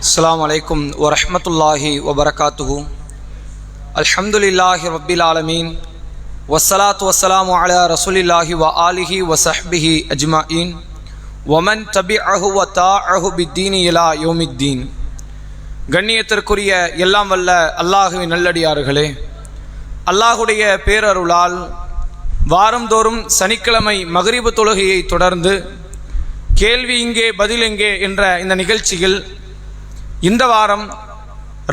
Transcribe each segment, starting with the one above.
அஸ்ஸலாமு அலைக்கும் வரஹ்மத்துல்லாஹி வபரகாத்துஹு. அல்ஹம்துலில்லாஹி ரப்பில் ஆலமீன் வஸ்ஸலாத்து வஸ்ஸலாமு அலா ரசூலில்லாஹி வ ஆலிஹி வ ஸஹ்பிஹி அஜ்மஈன் வமன் தபிஅஹு வ தாஅஹு பித்தீனி இலா யௌமித்தீன். கண்ணியத்திற்குரிய எல்லாம் வல்ல அல்லாஹுவின் நல்லடியார்களே, அல்லாஹுடைய பேரருளால் வாரந்தோறும் சனிக்கிழமை மக்ரிபு தொழுகையை தொடர்ந்து கேள்வி இங்கே பதில் எங்கே என்ற இந்த நிகழ்ச்சியில் இந்த வாரம்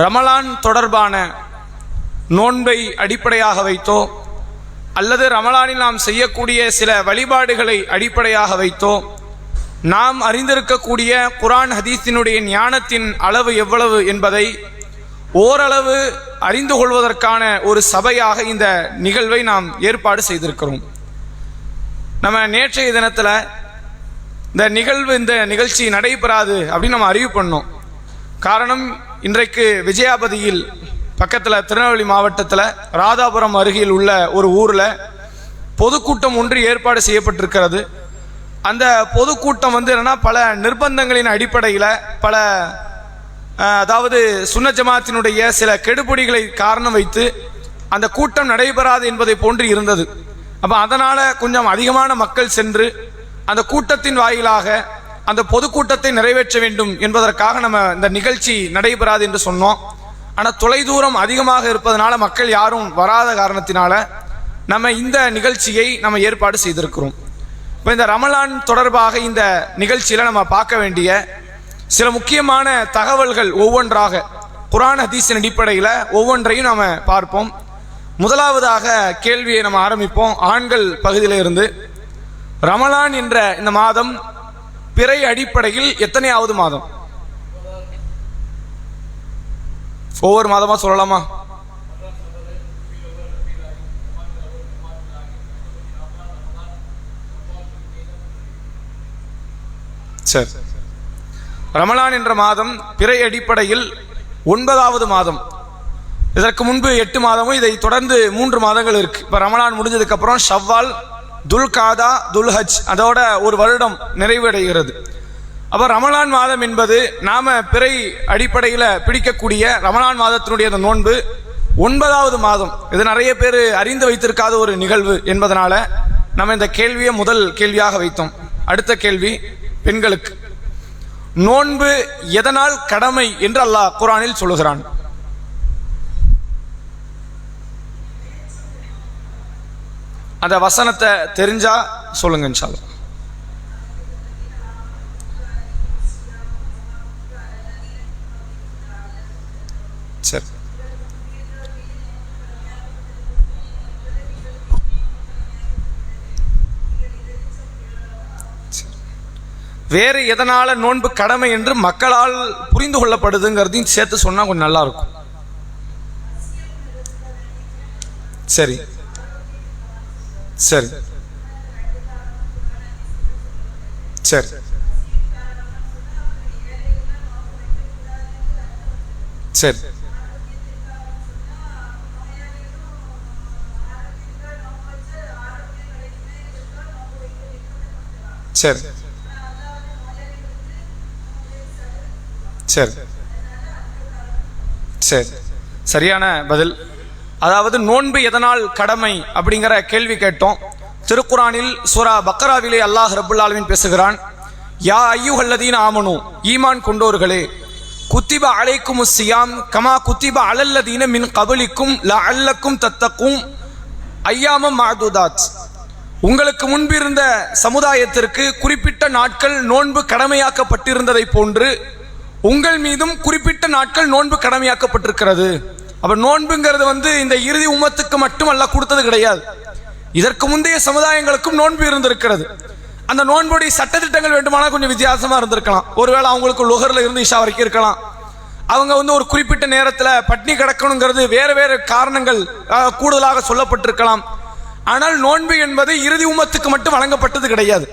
ரமலான் தொடர்பான நோன்பை அடிப்படையாக வைத்தோ அல்லது ரமலானில் நாம் செய்யக்கூடிய சில வழிபாடுகளை அடிப்படையாக வைத்தோ நாம் அறிந்திருக்கக்கூடிய குர்ஆன் ஹதீஸினுடைய ஞானத்தின் அளவு எவ்வளவு என்பதை ஓரளவு அறிந்து கொள்வதற்கான ஒரு சபையாக இந்த நிகழ்வை நாம் ஏற்பாடு செய்திருக்கிறோம். நம்ம நேற்றைய தினத்தில் இந்த நிகழ்ச்சி நடைபெறாது அப்படின்னு நம்ம அறிவு பண்ணோம். காரணம், இன்றைக்கு விஜயாபதியில் பக்கத்தில் திருநெல்வேலி மாவட்டத்தில் ராதாபுரம் அருகில் உள்ள ஒரு ஊரில் பொதுக்கூட்டம் ஒன்று ஏற்பாடு செய்யப்பட்டிருக்கிறது. அந்த பொதுக்கூட்டம் என்னன்னா பல நிர்பந்தங்களின் அடிப்படையில் அதாவது சுன்னத் ஜமாத்தினுடைய சில கெடுபிடிகளை காரணம் வைத்து அந்த கூட்டம் நடைபெறாது என்பதை போன்று இருந்தது. அப்போ அதனால் கொஞ்சம் அதிகமான மக்கள் சென்று அந்த கூட்டத்தின் வாயிலாக அந்த பொதுக்கூட்டத்தை நிறைவேற்ற வேண்டும் என்பதற்காக நம்ம இந்த நிகழ்ச்சி நடைபெறாது என்று சொன்னோம். ஆனால் தொலைதூரம் அதிகமாக இருப்பதனால மக்கள் யாரும் வராத காரணத்தினால நம்ம இந்த நிகழ்ச்சியை நம்ம ஏற்பாடு செய்திருக்கிறோம். இப்போ இந்த ரமலான் தொடர்பாக இந்த நிகழ்ச்சியில் நம்ம பார்க்க வேண்டிய சில முக்கியமான தகவல்கள் ஒவ்வொன்றாக குர்ஆன் ஹதீஸின் அடிப்படையில் ஒவ்வொன்றையும் நம்ம பார்ப்போம். முதலாவதாக கேள்வியை நம்ம ஆரம்பிப்போம். ஆண்கள் பகுதியில் இருந்து, ரமலான் என்ற இந்த மாதம் பிறை அடிப்படையில் எத்தனையாவது மாதம்? ஒவ்வொரு மாதமா சொல்லலாமா? சரி, ரமலான் என்ற மாதம் பிறை அடிப்படையில் 9வது மாதம். இதற்கு முன்பு 8 மாதமும் இதை தொடர்ந்து 3 மாதங்கள் இருக்கு. இப்ப ரமலான் முடிஞ்சதுக்கு அப்புறம் ஷவ்வால், துல்காதா, துல்ஹஜ், அதோட ஒரு வருடம் நிறைவடைகிறது. அப்போ ரமலான் மாதம் என்பது நாம பிறை அடிப்படையில் பிடிக்கக்கூடிய ரமலான் மாதத்தினுடைய அந்த நோன்பு 9வது மாதம். இது நிறைய பேர் அறிந்து வைத்திருக்காத ஒரு நிகழ்வு என்பதனால நம்ம இந்த கேள்வியை முதல் கேள்வியாக வைத்தோம். அடுத்த கேள்வி பெண்களுக்கு. நோன்பு எதனால் கடமை என்று அல்லாஹ் குர்ஆனில் சொல்லுகிறான்? அந்த வசனத்தை தெரிஞ்சா சொல்லுங்க இன்ஷா அல்லாஹ். சரி, வேறு எதனால நோன்பு கடமை என்று மக்களால் புரிந்து கொள்ளப்படுதுங்கிறதையும் சேர்த்து சொன்னா கொஞ்சம் நல்லா இருக்கும். சரி சரி சரி சரி சரி சரி சரி சரியான பதில். அதாவது நோன்பு எதனால் கடமை அப்படிங்கிற கேள்வி கேட்டோம். திருக்குர்ஆனில் சூரா பக்ராவிலே அல்லாஹ் ரப்புல் ஆலமீன் பேசுகிறான். யா அய்யுஹல்லதீன ஆமனு, ஈமான் கொண்டோர்களே, குத்திப அலைக்குமுஸ் ஸியாம் கமா குத்திப அலல்லதீன மின் கபலிக்கும் லஅல்லக்கும் தத்தக்கும் ஐயாமம் மஅதூதாத். உங்களுக்கு முன்பிருந்த சமுதாயத்திற்கு குறிப்பிட்ட நாட்கள் நோன்பு கடமையாக்கப்பட்டிருந்ததை போன்று உங்கள் மீதும் குறிப்பிட்ட நாட்கள் நோன்பு கடமையாக்கப்பட்டிருக்கிறது. அப்ப நோன்புங்கிறது இந்த இறுதி உம்மத்துக்கு மட்டும் அல்லாஹ் கொடுத்தது கிடையாது. இதற்கு முந்தைய சமுதாயங்களுக்கும் நோன்பு இருந்திருக்கிறது. அந்த நோன்புடைய சட்டத்திட்டங்கள் வேண்டுமானால் கொஞ்சம் வித்தியாசமா இருந்திருக்கலாம். ஒருவேளை அவங்களுக்கு லுஹர்ல இருந்து இஷா வரைக்கும் இருக்கலாம். அவங்க ஒரு குறிப்பிட்ட நேரத்தில் பட்னி கிடக்கணுங்கிறது வேறு வேறு காரணங்கள் கூடுதலாக சொல்லப்பட்டிருக்கலாம். ஆனால் நோன்பு என்பது இறுதி உம்மத்துக்கு மட்டும் வழங்கப்பட்டது கிடையாது,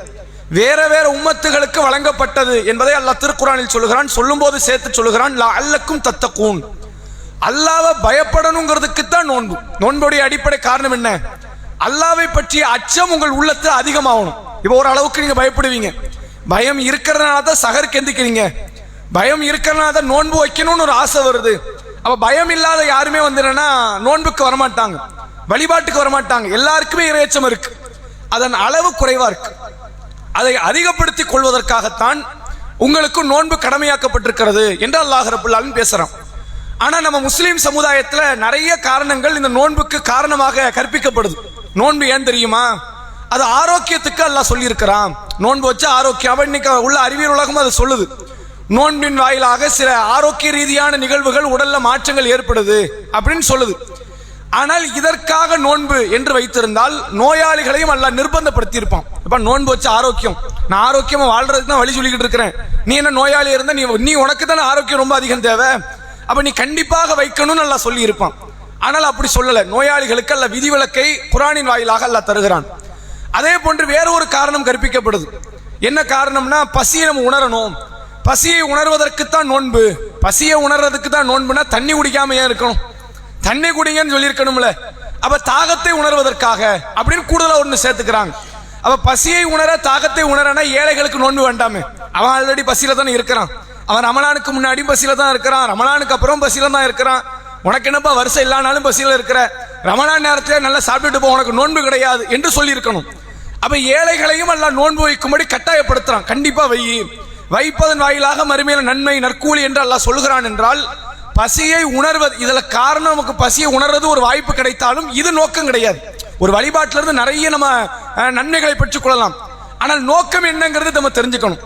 வேற வேற உம்மத்துகளுக்கு வழங்கப்பட்டது என்பதை அல்லாஹ் திருக்குர்ஆனில் சொல்லுகிறான். சொல்லும் போது சேர்த்து சொல்லுகிறான், லஅல்லக்கும் தத்தகூன், அல்லாஹ்வை பயப்படணுங்கிறதுக்கு தான் நோன்பு. நோன்புடைய அடிப்படை காரணம் என்ன? அல்லாஹ்வை பற்றிய அச்சம் உங்கள் உள்ளத்தில் அதிகமாகணும். இப்போ ஒரு அளவுக்கு நீங்க பயப்படுவீங்க, பயம் இருக்கிறதுனால தான் சஹருக்கு எந்திக்கிறீங்க. பயம் இருக்கிறனால தான் நோன்பு வைக்கணும்னு ஒரு ஆசை வருது. அப்ப பயம் இல்லாத யாருமே வந்துன்னா நோன்புக்கு வரமாட்டாங்க, வழிபாட்டுக்கு வரமாட்டாங்க. எல்லாருக்குமே இறையச்சம் இருக்கு, அதன் அளவு குறைவா இருக்கு. அதை அதிகப்படுத்திக் கொள்வதற்காகத்தான் உங்களுக்கு நோன்பு கடமையாக்கப்பட்டிருக்கிறது என்று அல்லாஹ் ரப்பல் ஆலமீன் பேசுறான். ஆனா நம்ம முஸ்லீம் சமுதாயத்துல நிறைய காரணங்கள் இந்த நோன்புக்கு காரணமாக கற்பிக்கப்படுது. நோன்பு ஏன் தெரியுமா? அது ஆரோக்கியத்துக்கு அல்லாஹ் சொல்லி இருக்கிறான். நோன்பு வச்சு ஆரோக்கியம், இன்னைக்கு உள்ள அறிவியல் உலகம் அது சொல்லுது. நோன்பின் வாயிலாக சில ஆரோக்கிய ரீதியான நிகழ்வுகள், உடல்ல மாற்றங்கள் ஏற்படுது அப்படின்னு சொல்லுது. ஆனால் இதற்காக நோன்பு என்று வைத்திருந்தால் நோயாளிகளையும் அல்லாஹ் நிர்பந்தப்படுத்தி இருப்பான். இப்ப நோன்பு வச்சு ஆரோக்கியம், நான் ஆரோக்கியமா வாழ்றதுக்கு தான் வழி சொல்லிக்கிட்டு இருக்கிறேன், நீ என்ன நோயாளி இருந்தா நீ உனக்கு தானே ஆரோக்கியம் ரொம்ப அதிகம் தேவை, அப்ப நீ கண்டிப்பாக வைக்கணும்னு அல்லாஹ் சொல்லி இருப்பான். ஆனால் அப்படி சொல்லல. நோயாளிகளுக்கு அல்லாஹ் விதிவிலக்கை குர்ஆனின் வாயிலாக அல்லாஹ் தருகிறான். அதே போன்று வேற ஒரு காரணம் கற்பிக்கப்படுது. என்ன காரணம்னா, பசியை நம்ம உணரணும். பசியை உணர்வதற்குத்தான் நோன்பு. பசியை உணர்றதுக்கு தான் நோன்புனா தண்ணி குடிக்காம ஏன் இருக்கணும்? தண்ணி குடிங்கன்னு சொல்லியிருக்கணும்ல. அப்ப தாகத்தை உணர்வதற்காக அப்படின்னு கூடுதலா ஒண்ணு சேர்த்துக்கிறாங்க. அப்ப பசியை உணர, தாகத்தை உணரனா ஏழைகளுக்கு நோன்பு வேண்டாமே, அவன் ஆல்ரெடி பசியில தானே இருக்கிறான். அவன் ரமலானுக்கு முன்னாடியும் பசியில தான் இருக்கிறான், ரமலானுக்கு அப்புறம் பசியில தான் இருக்கிறான். உனக்கு என்னப்பா வருஷம் இல்லானாலும் பசியில இருக்கிற, ரமலான் நேரத்துல நல்லா சாப்பிட்டுட்டு போ, உனக்கு நோன்பு கிடையாது என்று சொல்லி இருக்கணும். அப்ப ஏழைகளையும் எல்லாம் நோன்பு வைக்கும்படி கட்டாயப்படுத்துறான். கண்டிப்பா வைப்பதன் வாயிலாக மறுமையில நன்மை நற்கூலி என்று அல்லாஹ் சொல்கிறான் என்றால், பசியை உணர்வது இதுல காரணம். நமக்கு பசியை உணர்றது ஒரு வாய்ப்பு கிடைத்தாலும் இது நோக்கம் கிடையாது. ஒரு வழிபாட்டில இருந்து நிறைய நம்ம நன்மைகளை பெற்றுக் கொள்ளலாம். ஆனால் நோக்கம் என்னங்கிறது நம்ம தெரிஞ்சுக்கணும்.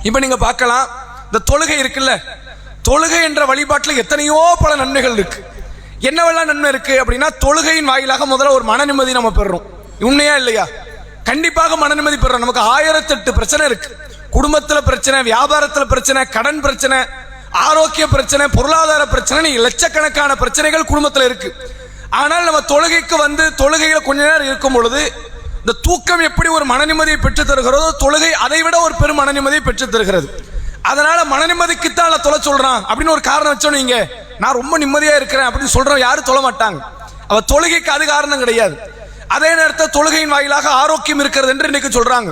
இப்ப நீங்க பார்க்கலாம், இந்த தொழுகை இருக்குல்ல, தொழுகை என்ற வழிபாட்டில் எத்தனையோ பல நன்மைகள் இருக்கு. என்னவெல்லாம் நன்மை இருக்கு அப்படின்னா, தொழுகையின் வாயிலாக முதல்ல ஒரு மன நிம்மதி நம்ம பெறுறோம். உண்மையா இல்லையா? கண்டிப்பாக மன நிம்மதி பெறுறோம். நமக்கு 1008 பிரச்சனை இருக்கு. குடும்பத்துல பிரச்சனை, வியாபாரத்துல பிரச்சனை, கடன் பிரச்சனை, ஆரோக்கிய பிரச்சனை, பொருளாதார பிரச்சனை, லட்சக்கணக்கான பிரச்சனைகள் குடும்பத்துல இருக்கு. ஆனால் நம்ம தொழுகைக்கு வந்து தொழுகையில கொஞ்ச நேரம் இருக்கும் பொழுது இந்த தூக்கம் எப்படி ஒரு மன நிம்மதியை பெற்று தருகிறதோ, தொழுகை அதை விட ஒரு பெரும் மன நிம்மதியை பெற்று தருகிறது. அதனால மன நிம்மதிக்குத்தான் தொலை சொல்றான் அப்படின்னு ஒரு காரணம் வச்சோம். நீங்க நான் ரொம்ப நிம்மதியா இருக்கிறேன் அப்படின்னு சொல்றோம், யாரும் தொழ மாட்டாங்க. அவ தொழுகைக்கு அது காரணம் கிடையாது. அதே நேரத்தில் தொழுகையின் வாயிலாக ஆரோக்கியம் இருக்கிறது என்று இன்னைக்கு சொல்றாங்க.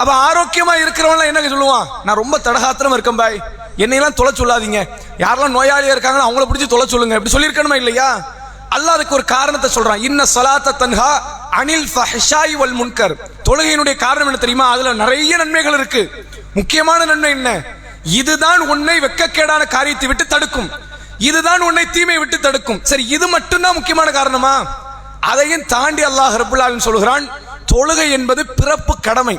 அப்ப ஆரோக்கியமா இருக்கிறவங்க என்ன சொல்லுவான், நான் ரொம்ப தடகாத்திரம் இருக்கேன் பாய், என்னையெல்லாம் தொலை சொல்லாதீங்க, யாரெல்லாம் நோயாளியா இருக்காங்களோ அவங்கள பிடிச்சி தொலை சொல்லுங்க, இப்படி சொல்லியிருக்கணுமா இல்லையா? அல்லாஹ் அதுக்கு ஒரு காரணத்தை சொல்றான். இன்ன ஸலாத்த தன்ஹா அனில் ஃபஹ்ஷாய் வல் முன்கர். தொழுகையினுடைய காரணம் என்ன தெரியுமா? அதுல நிறைய நன்மைகள் இருக்கு. முக்கியமான நன்மை என்ன? இதுதான் உன்னை வெட்கக்கேடான காரியத்தை விட்டு தடுக்கும், இதுதான் உன்னை தீமை விட்டு தடுக்கும். சரி, இது மட்டும்தான் முக்கியமான காரணமா? அதையும் தாண்டி அல்லாஹ் ரப்பல் ஆலமீன் சொல்கிறான், தொழுகை என்பது பிறப்பு கடமை.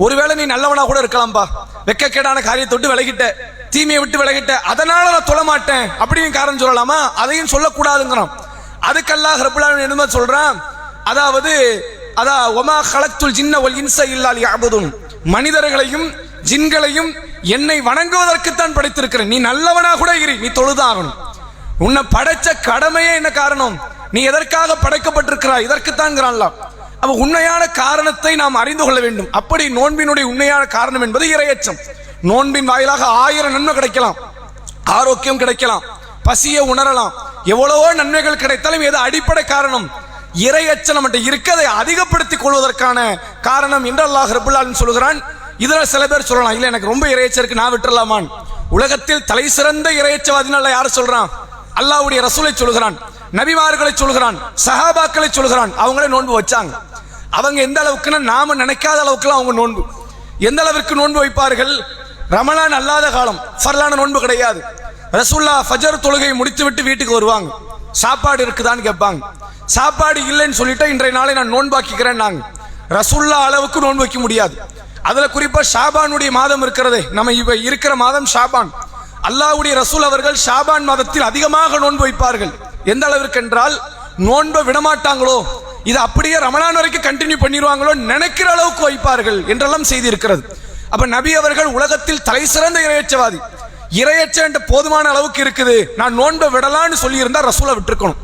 ஒருவேளை நீ நல்லவனா கூட இருக்கலாம்பா, வெட்கக்கேடான காரியத்தை விட்டு விலகிட்ட, தீமையை விட்டு விலகிட்ட, அதனால நான் தொழ மாட்டேன் அப்படின்னு காரணம் சொல்லலாமா? அதையும் சொல்லக்கூடாதுங்கிறான். அதுக்கு அல்லாஹ் ரப்பல் ஆலமீன் என்ன சொல்றான்? அதாவது ஒமா கலத்துல் ஜின்ன வல் இன்ஸ இல்லா லியஅபுதுன், மனிதர்களையும் ஜின்களையும் என்னை வணங்குவதற்குத்தான் படைத்திருக்கிறேன். நீ நல்லவனா கூட இரு, நீ தொழுதாகணும். உன்னை படைச்ச கடமையே என்ன காரணம்? நீ எதற்காக படைக்கப்பட்டிருக்கிறாய்? இதற்குத்தான். அப்ப உண்மையான காரணத்தை நாம் அறிந்து கொள்ள வேண்டும். அப்படி நோன்பினுடைய உண்மையான காரணம் என்பது இறையச்சம். நோன்பின் வாயிலாக 1000 நன்மை கிடைக்கலாம், ஆரோக்கியம் கிடைக்கலாம், பசியை உணரலாம், எவ்வளவோ நன்மைகள் கிடைத்தாலும் எது அடிப்படை காரணம்? இறையச்சம் நம்மகிட்ட இருக்கதை அதிகப்படுத்திக் கொள்வதற்கான காரணம் என்று அல்லாஹ் ரப்பல் ஆலமீன் சொல்கிறான். இதுல சில பேர் சொல்லலாம், இல்ல எனக்கு ரொம்ப இறையச்சம் இருக்கு, நான் விட்டுறலாமான். உலகத்தில் தலை சிறந்த இறையச்சவாதினால யார் சொல்றான்? அல்லாஹ்வுடைய ரசூலை சொல்கிறான், நபிமார்களை சொல்கிறான், சஹாபாக்களை சொல்கிறான். அவங்களே நோன்பு வச்சாங்க. அவங்க எந்த அளவுக்குன்னா நாம நினைக்காத அளவுக்குலாம் அவங்க நோன்பு. எந்த அளவிற்கு நோன்பு வைப்பார்கள்? ரமலான் அல்லாத காலம் ஃபர்லான நோன்பு கிடையாது. ரசூலுல்லாஹ் ஃபஜர் தொழுகை முடித்து விட்டு வீட்டுக்கு வருவாங்க, சாப்பாடு இருக்குதான்னு கேட்பாங்க. சாப்பாடு இல்லைன்னு சொல்லிட்டு இன்றைய நாளை நான் நோன்பாக்கிக்கிறேன். நாங்க ரசூலுல்லாஹ் அளவுக்கு நோன்பு வைக்க முடியாது. அதுல குறிப்பா ஷாபானுடைய மாதம் இருக்கிறதே, நம்ம இப்ப இருக்கிற மாதம் ஷாபான். அல்லாஹ்வுடைய ரசூல் அவர்கள் ஷாபான் மாதத்தில் அதிகமாக நோன்பு வைப்பார்கள். எந்த அளவிற்கு என்றால், நோன்பை விடமாட்டாங்களோ, இது அப்படியே ரமலான் வரைக்கும் கண்டினியூ பண்ணிடுவாங்களோ நினைக்கிற அளவுக்கு வைப்பார்கள் என்றெல்லாம் செய்தி இருக்கிறது. அப்ப நபி அவர்கள் உலகத்தில் தலை சிறந்த இறையச்சவாதி. இறையச்சம் என்ற போதுமான அளவுக்கு இருக்குது, நான் நோன்பை விடலான்னு சொல்லி இருந்தா ரசூலை விட்டுருக்கணும்.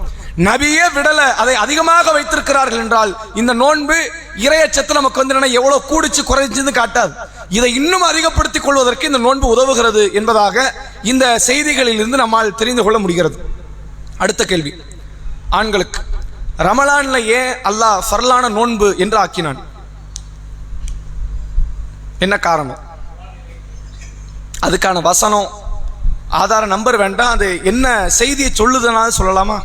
நபியே விடல, அதை அதிகமாக வைத்திருக்கிறார்கள் என்றால் இந்த நோன்பு இறையச்சத்தை நமக்கு வந்து எவ்வளவு கூடிச்சு குறைஞ்சு காட்டாது. இதை இன்னும் அதிகப்படுத்திக் கொள்வதற்கு இந்த நோன்பு உதவுகிறது என்பதாக இந்த செய்திகளில் இருந்து நம்மால் தெரிந்து கொள்ள முடிகிறது. அடுத்த கேள்வி, ஆண்களுக்கு ரமலான்ல ஏன் அல்லாஹ் ஃபர்லான நோன்பு என்று ஆக்கினான்? என்ன காரணம்? அதுக்கான வசனம் ஆதார நம்பர் வேண்டாம், அது என்ன செய்தியை சொல்லுதுன்னா சொல்லலாமா?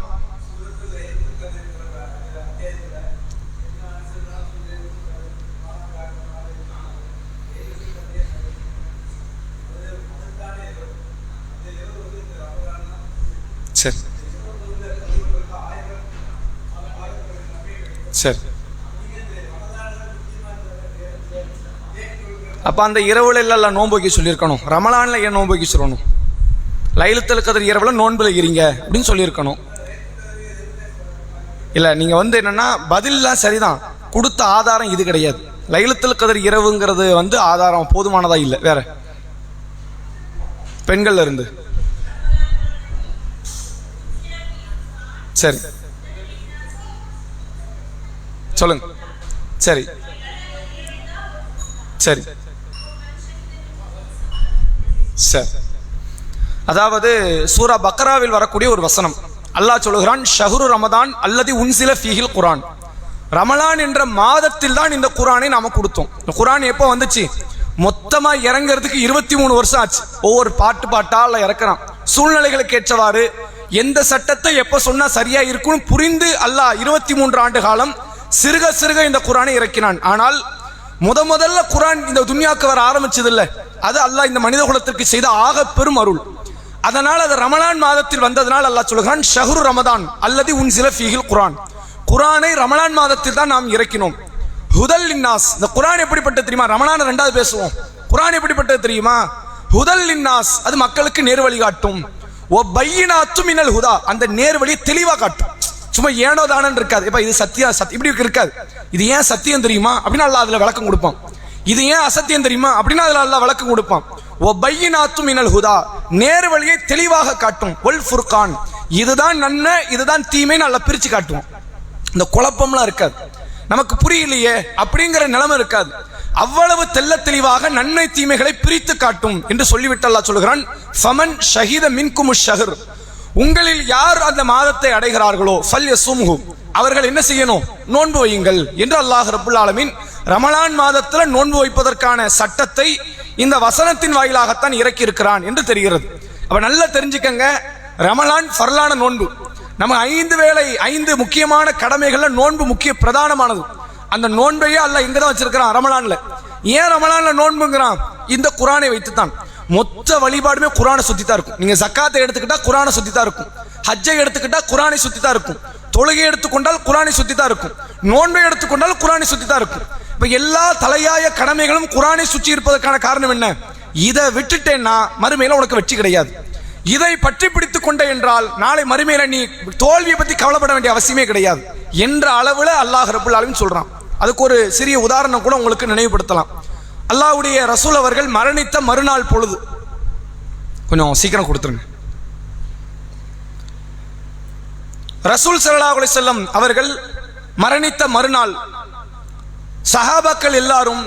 சரி சரி. அப்ப அந்த இரவுல எல்லாம் நோன்பு வைக்க சொல்லியிருக்கணும். ரமலான்ல ஏன் நோன்பு வைக்க சொல்லணும்? லைலத்துல் கத்ர் இரவுல நோன்புல இருங்க அப்படின்னு சொல்லியிருக்கணும். இல்ல நீங்க என்னன்னா பதில்லாம் சரிதான், கொடுத்த ஆதாரம் இது கிடையாது. லைலத்துல் கத்ர் இரவுங்கிறது ஆதாரம் போதுமானதா இல்லை. வேற பெண்கள்ல இருந்து சரி சொல்லுங்க. சரி சரி சரி. அதாவது சூரா பக்ராவில் வரக்கூடிய ஒரு வசனம், அல்லாஹ் சொல்லுகிறான், ஷஹ்ரு ரமதான் அல்லதி உன்சில ஃபீஹில் குர்ஆன். ரமலான் என்ற மாதத்தில் தான் இந்த குர்ஆனை நாம கொடுத்தோம். இந்த குர்ஆன் எப்போ வந்துச்சு? மொத்தமா இறங்கிறதுக்கு 23 வருஷம் ஆச்சு. ஒவ்வொரு பாட்டா அல்ல இறக்குறான். சூழ்நிலைகளுக்கு ஏற்றவாறு எந்த சட்டத்தை எப்ப சொன்னா சரியா இருக்குன்னு புரிந்து அல்லாஹ் 23 ஆண்டு காலம் சிறுக சிறுக இந்த குர்ஆனை இறக்கினான். ஆனால் முதல்ல குர்ஆன் இந்த துன்யாக்கு வர ஆரம்பிச்சது இல்ல, அது அல்லாஹ் இந்த மனித குலத்திற்கு செய்த ஆக பெரும் அருள். அதனால் அது ரமலான் மாதத்தில் வந்ததனால் அல்லாஹ் சொல்கிறான், ஷஹ்ரு ரமதான் அல்லதி உன்சில ஃபீஹில் குர்ஆன். குர்ஆனை ரமலான் மாதத்தில் தான் நாம் இறக்கினோம். ஹுதல் லின்னாஸ். இந்த குர்ஆன் எப்படிப்பட்டது தெரியுமா? ரமலான் ரெண்டாவது பேசுவோம். குர்ஆன் எப்படிப்பட்டது தெரியுமா? ஹுதல் லின்னாஸ், அது மக்களுக்கு நேர் வழி காட்டும். ஓ பையினாத்து மினல் ஹுதா, அந்த நேர் வழியை தெளிவா காட்டும். சும்மா ஏனோ தானன்னு இருக்காது. இப்ப இது சத்தியம் இப்படி இருக்காது. இது ஏன் சத்தியம் தெரியுமா அப்படின்னு அல்லாஹ் அதுல விளக்கம் கொடுப்பான். இது ஏன் அசத்தியம் தெரியுமா அப்படின்னா அதுல அல்லாஹ் விளக்கம் கொடுப்பான். ஓ பையினாத்து மினல் ஹுதா, நேர் வழியை தெளிவாக காட்டும். ஒல் ஃபுர்கான், இதுதான் நன்மை இதுதான் தீமைன்னு அல்லாஹ் பிரிச்சு காட்டுவோம். இந்த குழப்பம்லாம் இருக்காது, நமக்கு புரியலையே அப்படிங்கிற நிலைமை இருக்காது. அவ்வளவு தெல்ல தெளிவாக நன்மை தீமைகளை பிரித்து காட்டும் என்று சொல்லிவிட்டு அல்லாஹ் சொல்கிறான், ஃபமன் ஷஹீத மின்குமு ஷஹர், உங்களில் யார் அந்த மாதத்தை அடைகிறார்களோ ஃபல்யஸும்ஹு, அவர்கள் என்ன செய்யணும்? நோன்பு வையுங்கள் என்று அல்லாஹ் ரப்புல் ஆலமீன் ரமலான் மாதத்துல நோன்பு வைப்பதற்கான சட்டத்தை இந்த வசனத்தின் வாயிலாகத்தான் இறக்கி இருக்கிறான் என்று தெரிகிறது. அப்ப நல்லா தெரிஞ்சுக்கங்க, ரமலான் ஃபர்லான நோன்பு. நம்ம 5 வேளை 5 முக்கியமான கடமைகள்ல நோன்பு முக்கிய பிரதானமானது. அந்த நோன்பையே அல்லாஹ் இங்க தான் வச்சிருக்கிறான், ரமலான்ல. ஏன் ரமலான்ல நோன்புங்கிறான்? இந்த குர்ஆனை வைத்துத்தான். மொத்த வழிபாடுமே குர்ஆனை சுத்தி தான் இருக்கும். நீங்க ஜக்காத்தை எடுத்துக்கிட்டா குர்ஆனை சுத்தி தான் இருக்கும், ஹஜ்ஜை எடுத்துக்கிட்டா குர்ஆனை சுத்தி தான் இருக்கும், தொழுகை எடுத்துக்கொண்டால் குர்ஆனை சுத்தி தான் இருக்கும், நோன்பை எடுத்துக்கொண்டால் குர்ஆனை சுத்தி தான் இருக்கும். இப்ப எல்லா தலையாய கடமைகளும் குர்ஆனை சுற்றி இருப்பதற்கான காரணம் என்ன? இதை விட்டுட்டேன்னா மறுமையில உனக்கு வெற்றி கிடையாது. இதை பற்றி பிடித்துக் கொண்டே என்றால் நாளை மறுமையில நீ தோல்வியை பத்தி கவலைப்பட வேண்டிய அவசியமே கிடையாது என்ற அளவுல அல்லாஹ் ரப்புல் ஆலமீன் சொல்றான். அதுக்கு ஒரு சிறிய உதாரணம் கூட உங்களுக்கு நினைவுபடுத்தலாம். அல்லாஹ்வுடைய ரசூல் அவர்கள் மரணித்த மறுநாள் பொழுது, கொஞ்சம் சீக்கிரம் கொடுத்துருங்க. ரசூல் ஸல்லல்லாஹு அலைஹி வஸல்லம் அவர்கள் மரணித்த மறுநாள் சஹாபாக்கள் எல்லாரும்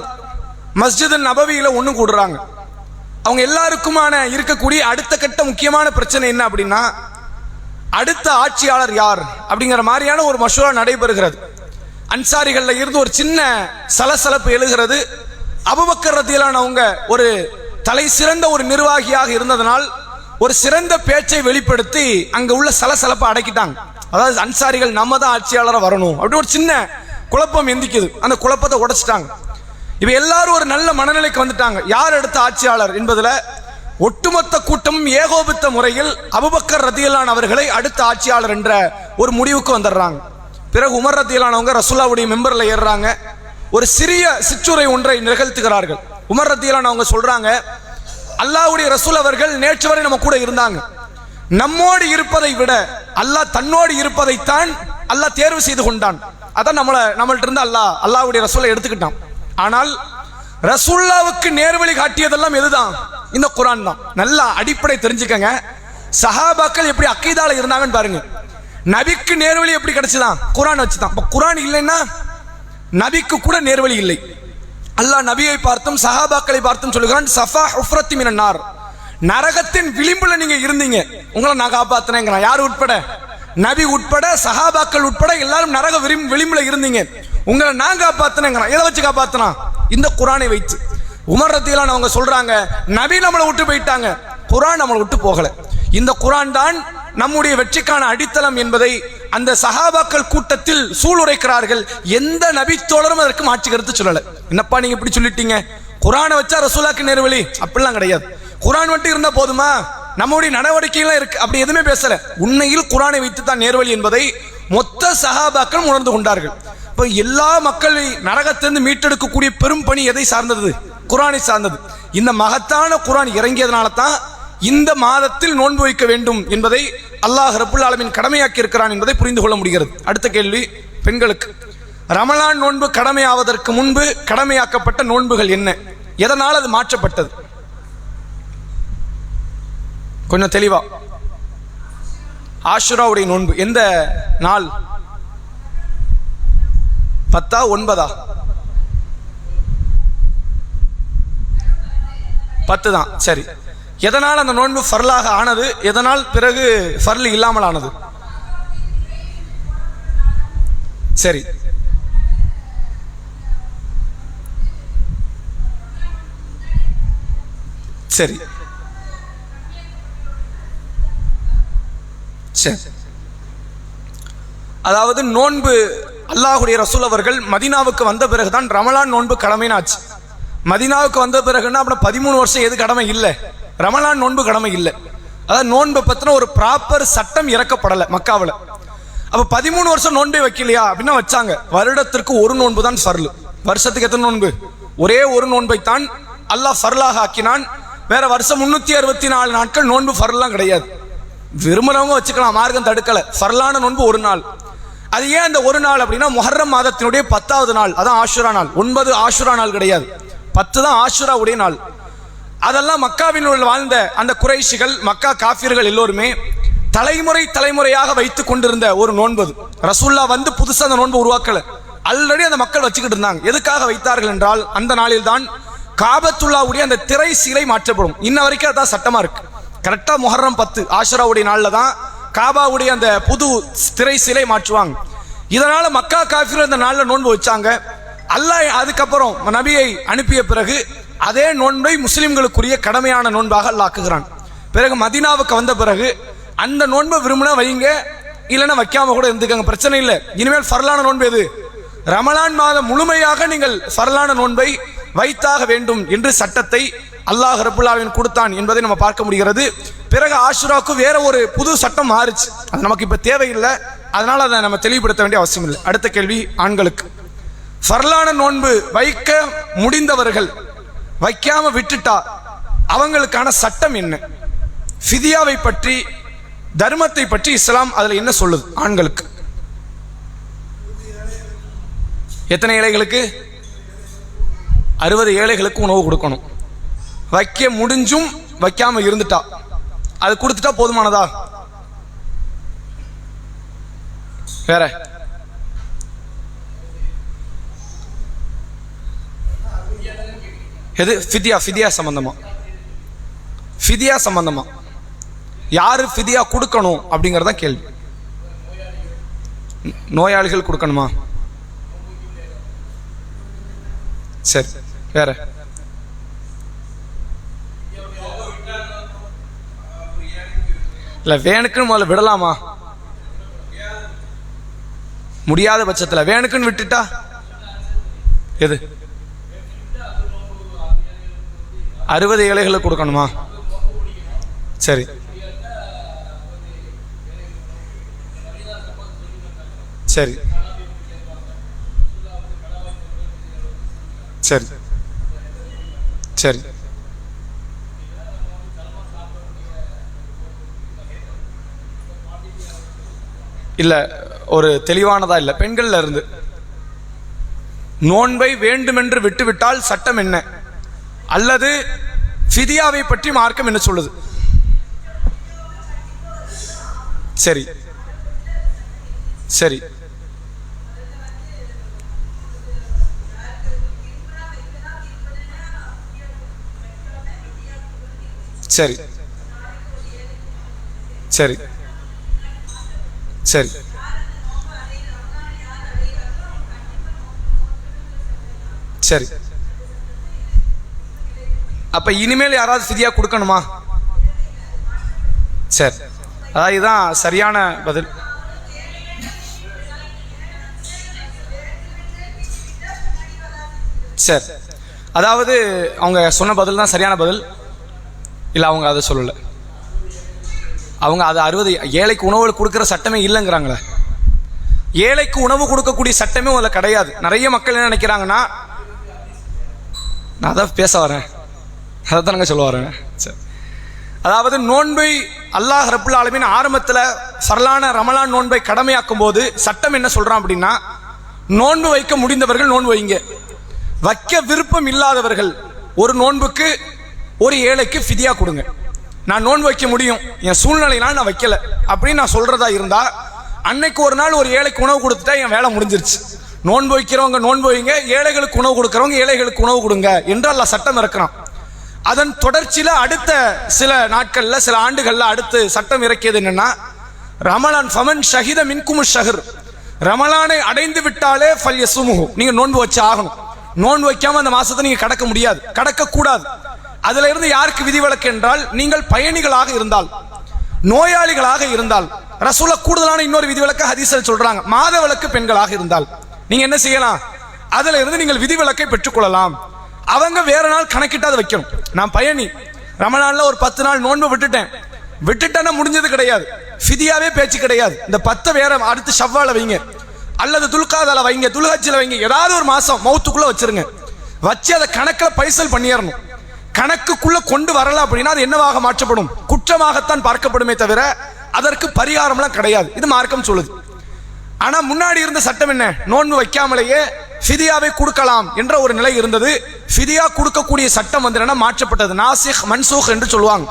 மஸ்ஜித் நபவியில ஒண்ணு கூடுறாங்க. அவங்க எல்லாருக்குமான இருக்கக்கூடிய அடுத்த கட்ட முக்கியமான பிரச்சனை என்ன அப்படின்னா, அடுத்த ஆட்சியாளர் யார் அப்படிங்கிற மாதிரியான ஒரு மஷூரா நடைபெறுகிறது. அன்சாரிகள்ல இருந்து ஒரு சின்ன சலசலப்பு எழுகிறது. அபூபக்கர் ரலியல்லாஹு அவங்க ஒரு தலை சிறந்த ஒரு நிர்வாகியாக இருந்ததனால் ஒரு சிறந்த பேச்சை வெளிப்படுத்தி அங்க உள்ள சலசலப்பை அடக்கிட்டாங்க. அதாவது அன்சாரிகள் நம்ம தான் ஆட்சியாளராக வரணும் அப்படி ஒரு சின்ன குழப்பம் எந்திக்குது. அந்த குழப்பத்தை உடைச்சிட்டாங்க. இப்ப எல்லாரும் ஒரு நல்ல மனநிலைக்கு வந்துட்டாங்க. யார் அடுத்த ஆட்சியாளர் என்பதுல ஒட்டுமொத்த கூட்டமும் ஏகோபித்த முறையில் அபூபக்கர் ரலியல்லாஹு அவர்களை அடுத்த ஆட்சியாளர் என்ற ஒரு முடிவுக்கு வந்துடுறாங்க. பிறகு உமர் ரலியல்லாஹு அவங்க ரசூலுல்லாஹ்வுடைய மெம்பர்ல ஏறுறாங்க. ஒரு சிறிய சிற்றுரை ஒன்றை நிகழ்த்துகிறார்கள். உமர் ரலியல்லாஹு அவங்க சொல்றாங்க, அல்லாஹ்வுடைய ரசூல் அவர்கள் நேற்று வரை நம்ம கூட இருந்தாங்க. நம்மோடு இருப்பதை விட அல்லாஹ் தன்னோடு இருப்பதைத்தான் அல்லாஹ் தேர்வு செய்து கொண்டான். அதான் நம்மள்ட்ட இருந்து அல்லாஹ்வுடைய ரசூலை எடுத்துக்கிட்டான். ஆனால் ரசூலுல்லாஹ்வுக்கு நேர்வழி காட்டியதெல்லாம் எதுதான்? இந்த குர்ஆன் தான். நல்லா அடிப்படை தெரிஞ்சுக்கங்க. சஹாபாக்கள் எப்படி அக்கீதால இருந்தாங்கன்னு பாருங்க. நபிக்கு நேர்வழி எப்படி கிடைச்சுதான்? குர்ஆன் வச்சுதான். குர்ஆன் இல்லைன்னா நபிக்கு கூட நேர்வழி இல்லை. அல்லாஹ் நபியை பார்த்தும் சஹாபாக்களை பார்த்தும் சொல்லுகிறான், சஃபா ஹுஃப்ரத்தி மினன் நார், நரகத்தின் விளிம்புல நீங்க இருந்தீங்க, உங்களை நான் காப்பாத்தினேங்கிறான். யார் உட்பட? நபி உட்பட, சஹாபாக்கள் உட்பட எல்லாரும் நரக விளிம்புல இருந்தீங்க, உங்களை நான் காப்பாத்தினேங்கிறான். எதை வச்சு காப்பாத்தினா? இந்த குர்ஆனை வைத்து. உமர் ரலியல்லாஹு அவங்க சொல்றாங்க, நபி நம்மளை விட்டு போயிட்டாங்க, குர்ஆன் நம்மளை விட்டு போகல. இந்த குர்ஆன் தான் நம்முடைய வெற்றிக்கான அடித்தளம் என்பதை அந்த சஹாபாக்கள் கூட்டத்தில் சூளுரைக்கிறார்கள். எந்த நபி தோழரும் அதற்கு மாற்று கருத்து சொல்லல. என்னப்பா நீங்க இப்படி சொல்லிட்டீங்க, குர்ஆனை வச்சா ரசூலுக்கு நேர்வழி, அப்படிலாம் கிடையாது. குர்ஆன் மட்டும் இருந்தா போதுமா, நம்முடைய நடவடிக்கைலாம் இருக்கு, அப்படி எதுவுமே பேசல. உண்மையில் குர்ஆனை வைத்து தான் நேர்வழி என்பதை மொத்த சஹாபாக்கள் உணர்ந்து கொண்டார்கள். இப்போ எல்லா மக்களை நரகத்திலிருந்து மீட்டெடுக்கக்கூடிய பெரும் பணி எதை சார்ந்தது? குர்ஆனை சார்ந்தது. இந்த மகத்தான குர்ஆன் இறங்கியதனால தான் இந்த மாதத்தில் நோன்பு வைக்க வேண்டும் என்பதை அல்லாஹ் ரப்புல் ஆலமீன் கடமையாக்கி இருக்கிறான் என்பதை புரிந்து கொள்ள முடிகிறது. அடுத்த கேள்வி பெண்களுக்கு. ரமலான் நோன்பு கடமையாவதற்கு முன்பு கடமையாக்கப்பட்ட நோன்புகள் என்ன, எதனால் அது மாற்றப்பட்டது? கொஞ்சம் தெளிவா. ஆஷுராவுடைய நோன்பு எந்த நாள்? 10 9 10 தான். சரி, எதனால் அந்த நோன்பு ஃபர்லாக ஆனது, எதனால் பிறகு ஃபர்ல் இல்லாமல் ஆனது? சரி, சரி சரி. அதாவது நோன்பு அல்லாஹ்வுடைய ரசூல் அவர்கள் மதீனாவுக்கு வந்த பிறகுதான் ரமலான் நோன்பு கடமைனாச்சு. மதீனாவுக்கு வந்த பிறகுன்னா அப்புறம் 13 வருஷம் எது கடமை இல்லை, ரமலான் நோன்பு கடமை இல்லை. அதாவது நோன்பை பத்தின ஒரு ப்ராப்பர் சட்டம் இறக்கப்படலை மக்காவில். அப்ப 13 வருஷம் நோன்பே வைக்கலையா அப்படின்னா வச்சாங்க. வருடத்திற்கு ஒரு நோன்பு தான் ஃபர்லு. வருஷத்துக்கு எத்தனை நோன்பு? ஒரே ஒரு நோன்பை தான் அல்லாஹ் ஃபர்லாக ஆக்கினான். வேற வருஷம் 364 நாட்கள் நோன்பு ஃபர்லாம் கிடையாது. விரும்புறவங்க வச்சுக்கலாம், மார்க்கம் தடுக்கல. ஃபர்லான நோன்பு ஒரு நாள். அது ஏன் அந்த ஒரு நாள் அப்படின்னா முஹர்ரம் மாதத்தினுடைய 10வது நாள், அதான் ஆஷுரா நாள். 9 ஆஷுரா நாள் கிடையாது, 10 தான் ஆஷுரா உடைய நாள். அதெல்லாம் மக்காவில் வாழ்ந்த அந்த குறைஷிகள், மக்கா காஃபிர்கள் எல்லோருமே தலைமுறை தலைமுறையாக வைத்துக் கொண்டிருந்த ஒரு நோன்பு. ரசூல்லா வந்து புதுசா அந்த நோன்பு உருவாக்கல, ஆல்ரெடி அந்த மக்கள் வச்சுக்கிட்டு இருந்தாங்க. எதுக்காக வைத்தார்கள் என்றால் அந்த நாளில் தான் காபத்துல்லாவுடைய அந்த திரை சீலை மாற்றப்படும். இன்ன வரைக்கும் அதான் சட்டமா இருக்கு. கரெக்டா முஹர்ரம் 10 ஆஷுராவுடைய நாள்ல தான் காபாவுடைய அந்த புது திரை சீலை மாற்றுவாங்க. இதனால மக்கா காஃபிர் அந்த நாள்ல நோன்பு வச்சாங்க. அல்லாஹ் அதுக்கப்புறம் நபியை அனுப்பிய பிறகு அதே நோன்பை முஸ்லிம்களுக்குரிய கடமையான நோன்பாக அல்லாஹ் ஆக்குகிறான். பிறகு மதீனாவுக்கு வந்த பிறகு அந்த நோன்பை விரும்பினா வைங்க, இல்லைன்னா வைக்காம கூட இருந்துக்கங்க, பிரச்சனை இல்லை. இனிமேல் ஃபர்லான நோன்பு எது? ரமலான் மாதம் முழுமையாக நீங்கள் ஃபர்லான நோன்பை வைத்தாக வேண்டும் என்று சட்டத்தை அல்லாஹ் ரப்புல் ஆலமீன் கொடுத்தான் என்பதை நம்ம பார்க்க முடிகிறது. பிறகு ஆஷுராவுக்கு வேற ஒரு புது சட்டம் மாறுச்சு. அது நமக்கு இப்ப தேவையில்லை, அதனால அதை நம்ம தெளிவுபடுத்த வேண்டிய அவசியம் இல்லை. அடுத்த கேள்வி ஆண்களுக்கு. ஃபர்லான நோன்பு வைக்க முடிந்தவர்கள் வைக்காம விட்டுட்டா அவங்களுக்கான சட்டம் என்ன? ஃபிதியாவை பற்றி, தர்மத்தை பற்றி இஸ்லாம் அதுல என்ன சொல்லுது? ஆண்களுக்கு எத்தனை ஏழைகளுக்கு? 60 ஏழைகளுக்கு உணவு கொடுக்கணும். வைக்க முடிஞ்சும் வைக்காம இருந்துட்டா அது கொடுத்துட்டா போதுமானதா? வேற எது? ஃபிதியா சம்பந்தமா? ஃபிதியா சம்பந்தமா யாரு ஃபிதியா கொடுக்கணும் அப்படிங்கறத கேள்வி. நோயாளிகள் கொடுக்கணுமா? சரி, வேற இல்ல வேணுக்குன்னு முதல்ல விடலாமா? முடியாத பட்சத்தில் வேணுக்குன்னு விட்டுட்டா எது? 60 ஏழைகளுக்கு கொடுக்கணுமா? சரி சரி சரி சரி. இல்ல ஒரு தெளிவானதா இல்ல. பெண்கள்ல இருந்து நோன்பை வேண்டுமென்று விட்டுவிட்டால் சட்டம் என்ன, அல்லது ஃபிதியாவை பற்றி மார்க்கம் என்ன சொல்லுது? சரி சரி சரி சரி சரி. சரி, அப்ப இனிமேல் யாராவது ஃபிதியா கொடுக்கணுமா? சரி, அதாவது இதுதான் சரியான பதில். சரி, அதாவது அவங்க சொன்ன பதில் தான் சரியான பதில். இல்லை, அவங்க அதை சொல்லலை. அவங்க அதை 60 ஏழைக்கு உணவு கொடுக்குற சட்டமே இல்லைங்கிறாங்களே. ஏழைக்கு உணவு கொடுக்கக்கூடிய சட்டமே அதில் கிடையாது. நிறைய மக்கள் என்ன நினைக்கிறாங்கன்னா, நான் தான் பேச வரேன், அதை தானங்க சொல்ல வரேன். சரி, அதாவது நோன்பை அல்லாஹ் ரப்புல் ஆலமீன் ஆரம்பத்தில் ஃபர்லான ரமலான் நோன்பை கடமையாக்கும் போது சட்டம் என்ன சொல்றான் அப்படின்னா, நோன்பு வைக்க முடிந்தவர்கள் நோன்பு வைங்க, வைக்க விருப்பம் இல்லாதவர்கள் ஒரு நோன்புக்கு ஒரு ஏழைக்கு ஃபிதியா கொடுங்க. நான் நோன்பு வைக்க முடியும், என் சூழ்நிலையினால் நான் வைக்கல அப்படின்னு நான் சொல்றதா இருந்தா, அன்னைக்கு ஒரு நாள் ஒரு ஏழைக்கு உணவு கொடுத்துட்டா என் வேலை முடிஞ்சிருச்சு. நோன்பு வைக்கிறவங்க நோன்பு வைங்க, ஏழைகளுக்கு உணவு கொடுக்கறவங்க ஏழைகளுக்கு உணவு கொடுங்க என்று அல்லாஹ் சட்டம் இறக்குறான். அதன் தொடர்ச்சியில் அடுத்த சில நாட்கள்ல, சில ஆண்டுகள்ல அடுத்து சட்டம் இறக்கியது என்னன்னா, ரமலான் ஃபமன் ஷஹித மின்குமு ஷஹர், ரமலானை அடைந்து விட்டாலே ஃபல் யசுமுஹு, நீங்க நோன்பு வச்சு ஆகணும். நோன்பு வைக்காம அந்த மாசத்தை நீங்க கடக்க முடியாது, கடக்க கூடாது. அதுல இருந்து யாருக்கு விதிவிலக்கு என்றால், நீங்கள் பயணிகளாக இருந்தால், நோயாளிகளாக இருந்தால். ரசூல கூடுதலான இன்னொரு விதிவிலக்கு ஹதீஸில் சொல்றாங்க, மாதவிலக்கு பெண்களாக இருந்தால் நீங்க என்ன செய்யலாம், அதுல இருந்து நீங்கள் விதிவிலக்கை பெற்றுக்கொள்ளலாம். அவங்க வேற நாள் கணக்கிட்டு அதை வைக்கணும். நான் பயணி, ரமலான்ல ஒரு 10 நாள் நோன்பு விட்டுட்டேன்னா முடிஞ்சது கிடையாது, ஃபிதியாவே பேச்சு கிடையாது. இந்த 10 வேற அடுத்து ஷவ்வால வைங்க, அல்லது துல்காதால வைங்க, துல்ஹஜ்ல வைங்க, ஏதாவது ஒரு மாசம் மௌத்துக்குள்ள வச்சிருங்க. வச்சு அதை கணக்கில் பைசல் பண்ணிடணும். கணக்குக்குள்ள கொண்டு வரல அப்படின்னா அது என்னவாக மாற்றப்படும், குற்றமாகத்தான் பார்க்கப்படுமே தவிர அதற்கு பரிகாரம்லாம் கிடையாது. இது மார்க்கம் சொல்லுது. ஆனா முன்னாடி இருந்த சட்டம் என்ன, நோன்பு வைக்காமலேயே ஃபிதியாவை கொடுக்கலாம் என்ற ஒரு நிலை இருந்தது. ஃபிதியா கொடுக்கக்கூடிய சட்டம் வந்து என்ன மாற்றப்பட்டது, நாசிக் மன்சூக் என்று சொல்லுவாங்க.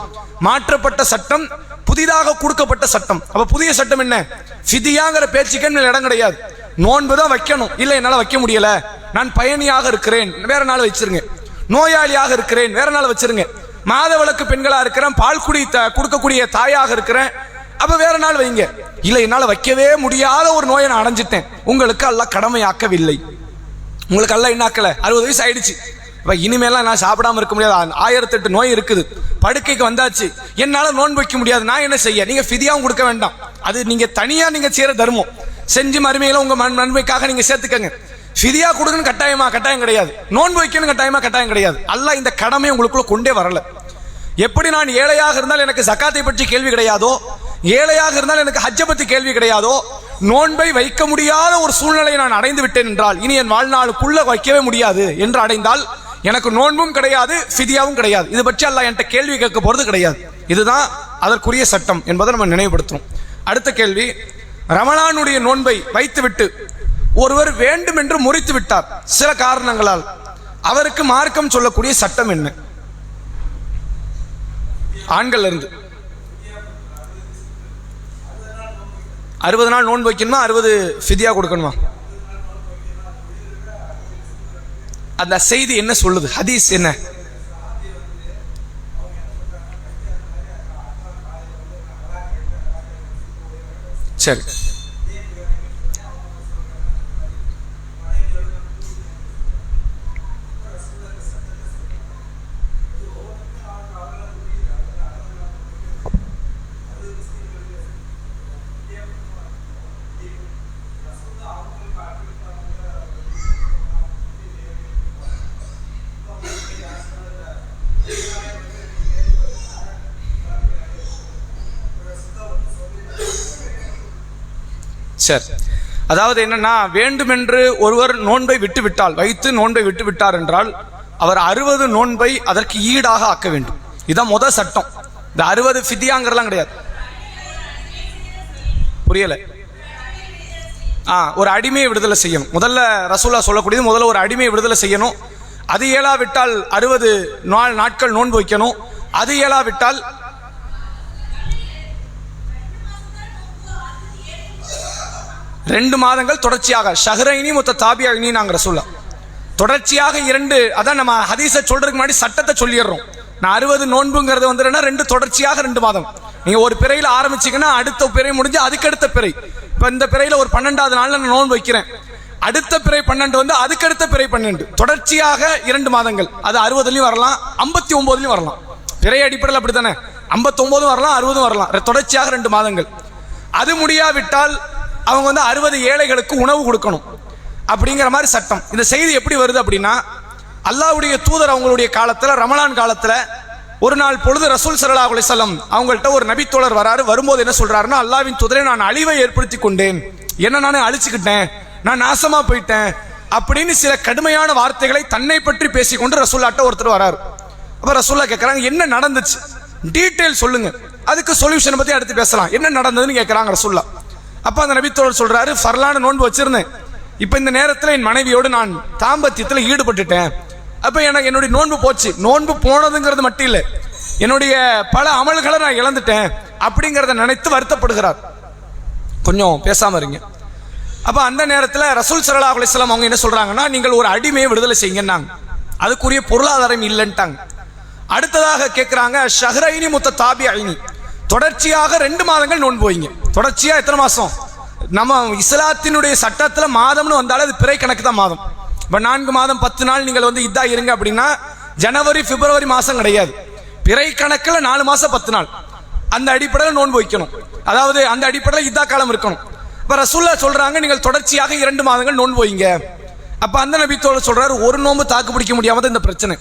மாற்றப்பட்ட சட்டம், புதிதாக கொடுக்கப்பட்ட சட்டம். அப்ப புதிய சட்டம் என்ன, ஃபிதியாங்கிற பேச்சுக்கு இடம் கிடையாது. நோன்பு தான் வைக்கணும், இல்லை என்னால வைக்க முடியல, நான் பயணியாக இருக்கிறேன், வேற நாள் வச்சிருங்க. நோயாளியாக இருக்கிறேன், வேற நாள் வச்சிருங்க. மாதவிலக்கு பெண்களா இருக்கிறேன், பால் குடி கொடுக்கக்கூடிய தாயாக இருக்கிறேன், அப்ப வேற நாள் வைங்க. இல்லை என்னால வைக்கவே முடியாத ஒரு நோயை நான் அடைஞ்சிட்டேன், உங்களுக்கு அல்லாஹ் கடமையாக்கவில்லை. உங்களுக்கு அல்லாஹ் என்ன ஆக்கல, 60 வயசு ஆயிடுச்சு, இப்ப இனிமேலாம் நான் சாப்பிடாம இருக்க முடியாது, 1008 நோய் இருக்குது, படுக்கைக்கு வந்தாச்சு, என்னால நோன்பு வைக்க முடியாது, நான் என்ன செய்ய, நீங்க ஃபிதியாவும் கொடுக்க வேண்டாம். அது நீங்க தனியா நீங்க செய்யற தர்மம், செஞ்சு மறுமையில உங்க நன்மைக்காக நீங்க சேர்த்துக்கங்க. ஃபிதியா கொடுக்கணும் கட்டாயம் கிடையாது, நோன்பு வைக்கணும் கட்டாயம் கிடையாது. அல்லாஹ் இந்த கடமை உங்களுக்குள்ள கொண்டே வரல. எப்படி நான் ஏழையாக இருந்தால் எனக்கு ஜகாத்தை பற்றி கேள்வி கிடையாதோ, ஏழையாக இருந்தால் எனக்கு ஹஜ்ஜை பற்றி கேள்வி கிடையாதோ, நோன்பை வைக்க முடியாத ஒரு சூழ்நிலையை நான் அடைந்து விட்டேன் என்றால், இனி என் வாழ்நாளுக்குள்ள வைக்கவே முடியாது என்று அடைந்தால் எனக்கு நோன்பும் கிடையாது, ஃபிதியாவும் கிடையாது. இது பற்றி அல்லாஹ் என்கிட்ட கேள்வி கேட்க போறது கிடையாது. இதுதான் அதற்குரிய சட்டம் என்பதை நம்ம நினைவுபடுத்தணும். அடுத்த கேள்வி, ரமலானுடைய நோன்பை வைத்துவிட்டு ஒருவர் வேண்டும் என்று முறித்து விட்டார் சில காரணங்களால், அவருக்கு மார்க்கம் சொல்லக்கூடிய சட்டம் என்ன? ஆண்கள் இருந்து 60 நாள் நோன்பு வைக்கணுமா, 60 ஃபிதியா கொடுக்கணுமா? அந்த செய்தி என்ன சொல்லுது, ஹதீஸ் என்ன? சரி, சரி, அதாவது என்னன்னா, வேண்டுமென்று ஒருவர் நோன்பை விட்டுவிட்டால், வைத்து நோன்பை விட்டு விட்டார் என்றால் அவர் 60 நோன்பை அதற்கு ஈடாக ஆக்க வேண்டும். இதான் முதல் சட்டம். இந்த 60 ஃபிதியாங்கிறலாம் கிடையாது. புரியல? ஒரு அடிமையை விடுதலை செய்யணும். முதல்ல ரசூலா சொல்லக்கூடியது, முதல்ல ஒரு அடிமையை விடுதலை செய்யணும். அது இயலாவிட்டால் 60 நாட்கள் நோன்பு வைக்கணும். அது இயலாவிட்டால் 2 மாதங்கள் தொடர்ச்சியாக, ஷஹ்ரைனி முத்த தாபியாயினி நாங்க ரசூலா, தொடர்ச்சியாக 2, அதான் நம்ம ஹதீஸை சொல்றதுக்கு முன்னாடி சட்டத்தை சொல்லிடுறோம். நான் 60 நோன்புங்கிறது வந்து 2 தொடர்ச்சியாக 2 மாதம். நீங்க ஒரு பிறையில ஆரம்பிச்சீங்கன்னா அடுத்த பிறை முடிஞ்சு அதுக்கடுத்த பிறை, இப்ப இந்த பிறையில ஒரு 12வது நாள்ல நான் நோன்பு வைக்கிறேன், அடுத்த பிறை 12 வந்து அதுக்கடுத்த பிறை 12, தொடர்ச்சியாக 2 மாதங்கள். அது 60லயும் வரலாம், 59லயும் வரலாம். பிறை அடிப்படையில் அப்படித்தானே, 59 வரலாம், 60 வரலாம், தொடர்ச்சியாக 2 மாதங்கள். அது முடியாவிட்டால் அவங்க வந்து 60 ஏழைகளுக்கு உணவு கொடுக்கணும் அப்படிங்கிற மாதிரி சட்டம். இந்த செய்தி எப்படி வருது அப்படின்னா, அல்லாஹ்வுடைய தூதர் அவங்களுடைய காலத்துல, ரமலான் காலத்துல ஒரு நாள் பொழுது ரசூல் ஸல்லல்லாஹு அலைஹி வஸல்லம் அவங்கள்ட்ட ஒரு நபித்தோழர் வராரு. வரும்போது என்ன சொல்றாருன்னா, அல்லாஹ்வின் தூதரே, நான் அழிவை ஏற்படுத்தி கொண்டேன், என்ன நானே அழிச்சுக்கிட்டேன், நான் நாசமா போயிட்டேன் அப்படின்னு சில கடுமையான வார்த்தைகளை தன்னை பற்றி பேசிக்கொண்டு ரசூல்லாட்ட ஒருத்தர் வராரு. அப்ப ரசூல்லா கேட்கறாங்க, என்ன நடந்துச்சு, டீட்டெயில் சொல்லுங்க, அதுக்கு சொல்யூஷன் பத்தி அடுத்து பேசலாம், என்ன நடந்ததுன்னு கேட்கறாங்க ரசூல்லா. அப்ப அந்த நபித்தோழர் சொல்றாரு, ஃபர்லான நோன்பு வச்சிருந்தேன், இப்ப இந்த நேரத்தில் என் மனைவியோடு நான் தாம்பத்தியத்தில் ஈடுபட்டுட்டேன், அப்ப எனக்கு என்னுடைய நோன்பு போச்சு. நோன்பு போனதுங்கிறது மட்டும் இல்லை, என்னுடைய பல அமல்களை நான் இழந்துட்டேன் அப்படிங்கிறத நினைத்து வருத்தப்படுகிறார். கொஞ்சம் பேசாம இருங்க. அப்ப அந்த நேரத்தில் ரசூல் ஸல்லல்லாஹு அலைஹி வஸல்லம் அவங்க என்ன சொல்றாங்கன்னா, நீங்கள் ஒரு அடிமையை விடுதலை செய்யுங்கன்னாங்க. அதுக்குரிய பொருளாதாரம் இல்லைன்ட்டாங்க. அடுத்ததாக கேட்கிறாங்க, ஷஹ்ரைனி முத்ததாபிஐனி, தொடர்ச்சியாக 2 மாதங்கள் நோன்பு வைங்க. தொடர்ச்சியா எத்தனை மாசம்? நம்ம இஸ்லாத்தினுடைய சட்டத்துல மாதம்னு வந்தாலே அது பிறை கணக்கு தான் மாதம். இப்ப 4 மாதம் 10 நாள் நீங்கள் வந்து இதா இருங்க அப்படின்னா ஜனவரி பிப்ரவரி மாசம் கிடையாது, பிறை கணக்குல 4 மாசம் 10 நாள். அந்த அடிப்படையில் நோன்பு வைக்கணும், அதாவது அந்த அடிப்படையில் இதா காலம் இருக்கணும். இப்ப ரசூல்லா சொல்றாங்க, நீங்கள் தொடர்ச்சியாக 2 மாதங்கள் நோன்பு வைங்க. அப்ப அந்த நபித்தோழர் சொல்றாரு, ஒரு நோன்பு தாக்கு பிடிக்க முடியாம இந்த பிரச்சனை,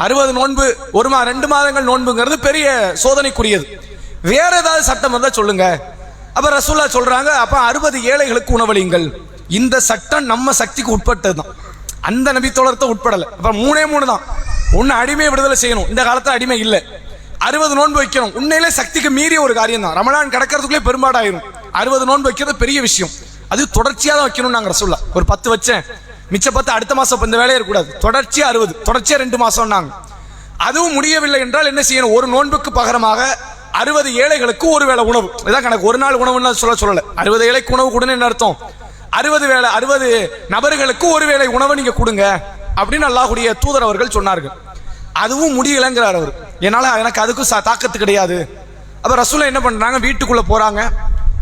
60 நோன்பு 2 மாதங்கள் நோன்புங்கிறது பெரிய சோதனைக்குரியது, வேற ஏதாவது சட்டம் வந்தா சொல்லுங்க. அப்ப ரசூல்லா சொல்றாங்க, அப்ப 60 ஏழைகளுக்கு உணவளியுங்கள். இந்த சட்டம் நம்ம சக்திக்கு உட்பட்டதுதான், அந்த நபித்தோழர்த்த உட்படல. அப்ப 3 தான். ஒன்னு அடிமை விடுதலை செய்யணும், இந்த காலத்துல அடிமை இல்ல. 60 நோன்பு வைக்கணும், உண்மையிலே சக்திக்கு மீறிய ஒரு காரியம் தான். ரமலான் கடக்கிறதுக்குள்ளே பெரும்பாடாயிரும். 60 நோன்பு வைக்கிறது பெரிய விஷயம், அது தொடர்ச்சியா தான் வைக்கணும். நாங்க ரசூல்லா ஒரு 10 வச்சேன், மிச்ச 10 அடுத்த மாசம் இந்த வேலையே இருக்கக்கூடாது, தொடர்ச்சியா 60, தொடர்ச்சியா 2 மாசம் நாங்க. அதுவும் முடியவில்லை என்றால் என்ன செய்யணும், ஒரு நோன்புக்கு பகரமாக 60 ஏழைகளுக்கு ஒரு வேளை உணவு, இதான் கணக்கு. ஒரு நாள் உணவுன்னு சொல்லல, 60 ஏழைக்கு உணவு கொடுன்னு என்ன அர்த்தம், 60 நபர்களுக்கு ஒரு வேளை உணவை நீங்க கொடுங்க அப்படின்னு அல்லாஹ்வுடைய தூதர் அவர்கள் சொன்னார்கள். அதுவும் முடியலைங்கிறார் அவர், என்னால எனக்கு அதுக்கும் தாக்கத்து கிடையாது. அப்ப ரசூல்லா என்ன பண்றாங்க, வீட்டுக்குள்ள போறாங்க,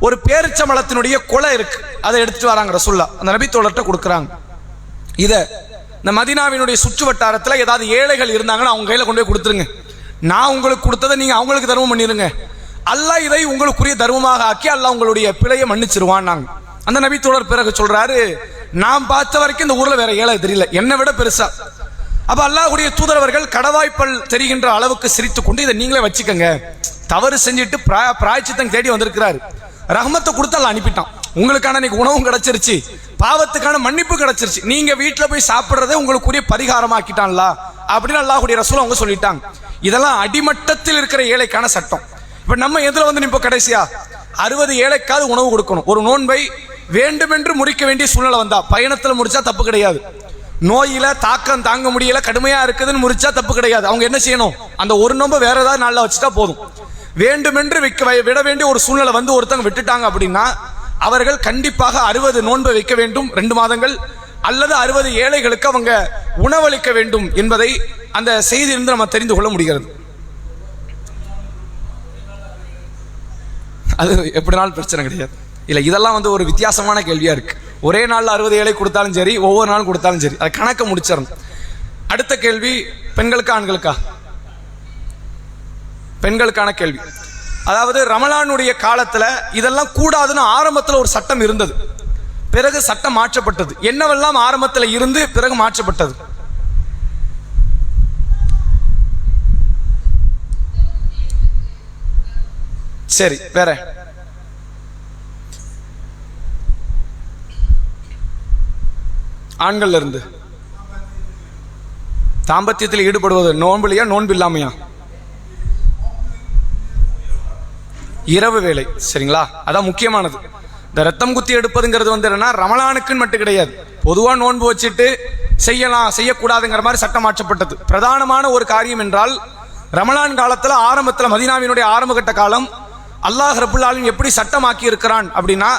ஒரு பேரிச்சம்பழத்தினுடைய கொலை இருக்கு, அதை எடுத்துட்டு வராங்க ரசூல்லா, அந்த நபித்தோழர்கிட்ட கொடுக்குறாங்க. இத இந்த மதீனாவினுடைய சுற்று வட்டாரத்தில் ஏதாவது ஏழைகள் இருந்தாங்கன்னா அவங்க கையில கொண்டு போய் கொடுத்துருங்க, நான் உங்களுக்கு கொடுத்ததை நீங்க அவங்களுக்கு தர்மம் பண்ணிருங்க, அல்லாஹ் இதை உங்களுக்குரிய தர்மமாக ஆக்கி அல்லாஹ் உங்களுடைய பிழையை மன்னிச்சிருவான். நாங்க அந்த நபித்தோழர் பிறகு சொல்றாரு, நான் பார்த்த வரைக்கும் இந்த ஊர்ல வேற ஏழை தெரியல, என்னை விட பெருசா. அப்ப அல்லாஹ்வுடைய தூதரவர்கள் கடவாய்ப்பல் தெரிகின்ற அளவுக்கு சிரித்து கொண்டு, இதை நீங்களே வச்சுக்கங்க, தவறு செஞ்சுட்டு பிராயச்சித்தம் தேடி வந்திருக்கிறாரு, ரஹ்மத்தை கொடுத்து அல்லாஹ் அனுப்பிட்டான், உங்களுக்கான இன்னைக்கு உணவும் கிடைச்சிருச்சு, பாவத்துக்கான மன்னிப்பு கிடைச்சிருச்சு, நீங்க வீட்டுல போய் சாப்பிடுறதே உங்களுக்குரிய பரிகாரமாக்கிட்டான்ல அப்படின்னு அல்லாஹ்வுடைய ரசூல் அவங்க சொல்லிட்டாங்க. இதெல்லாம் அடிமட்டத்தில் இருக்கிற ஏழைக்கான சட்டம். இப்ப நம்ம எதுல வந்து நிப்போம், கடைசியா 60 ஏழைக்காவது உணவு கொடுக்கணும். ஒரு நோன்பை வேண்டுமென்று முறிக்க வேண்டிய சூழ்நிலை வந்தா, பயணத்துல முடிச்சா தப்பு கிடையாது, நோயில தாக்கம் தாங்க முடியல கடுமையா இருக்குதுன்னு முறிச்சா தப்பு கிடையாது. அவங்க என்ன செய்யணும், அந்த ஒரு நோன்பை வேற ஏதாவது நாள்ல வச்சுட்டா போதும். வேண்டுமென்று விட வேண்டிய ஒரு சூழ்நிலை வந்து ஒருத்தங்க விட்டுட்டாங்க அப்படின்னா அவர்கள் கண்டிப்பாக 60 நோன்பை வைக்க வேண்டும் 2 மாதங்கள், அல்லது 60 ஏழைகளுக்கு அவங்க உணவளிக்க வேண்டும் என்பதை அந்த செய்தியிலிருந்து நம்ம தெரிந்து கொள்ள முடிகிறது. அது எப்படினாலும் பிரச்சனை கிடையாது. இல்ல, இதெல்லாம் வந்து ஒரு வித்தியாசமான கேள்வியா இருக்கு. ஒரே நாள்ல 60 ஏழை கொடுத்தாலும் சரி, ஒவ்வொரு நாள் கொடுத்தாலும் சரி, அதை கணக்க முடிச்சிடணும். அடுத்த கேள்வி, பெண்களுக்கா ஆண்களுக்கா? பெண்களுக்கான கேள்வி. அதாவது ரமலானுடைய காலத்துல இதெல்லாம் கூடாதுன்னு ஆரம்பத்தில் ஒரு சட்டம் இருந்தது, பிறகு சட்டம் மாற்றப்பட்டது. என்னவெல்லாம் ஆரம்பத்தில் இருந்து பிறகு மாற்றப்பட்டது? சரி, வேற ஆண்கள் இருந்து தாம்பத்தியத்தில் ஈடுபடுவது நோன்புலையா நோன்பு இல்லாமையா? இரவு வேலை, சரிங்களா, அதான் முக்கியமானது. இந்த ரத்தம் குத்தி எடுப்பதுங்கிறது வந்து என்னன்னா ரமலானுக்குன்னு மட்டும் கிடையாது, பொதுவா நோன்பு வச்சுட்டு செய்யலாம் செய்யக்கூடாதுங்கிற மாதிரி சட்டம் மாற்றப்பட்டது. பிரதானமான ஒரு காரியம் என்றால், ரமலான் காலத்துல ஆரம்பத்துல மதீனாவினுடைய ஆரம்ப கட்ட காலம் அல்லாஹ் ரப்புல் ஆலமீன் எப்படி சட்டமாக்கி இருக்கிறான் அப்படின்னா,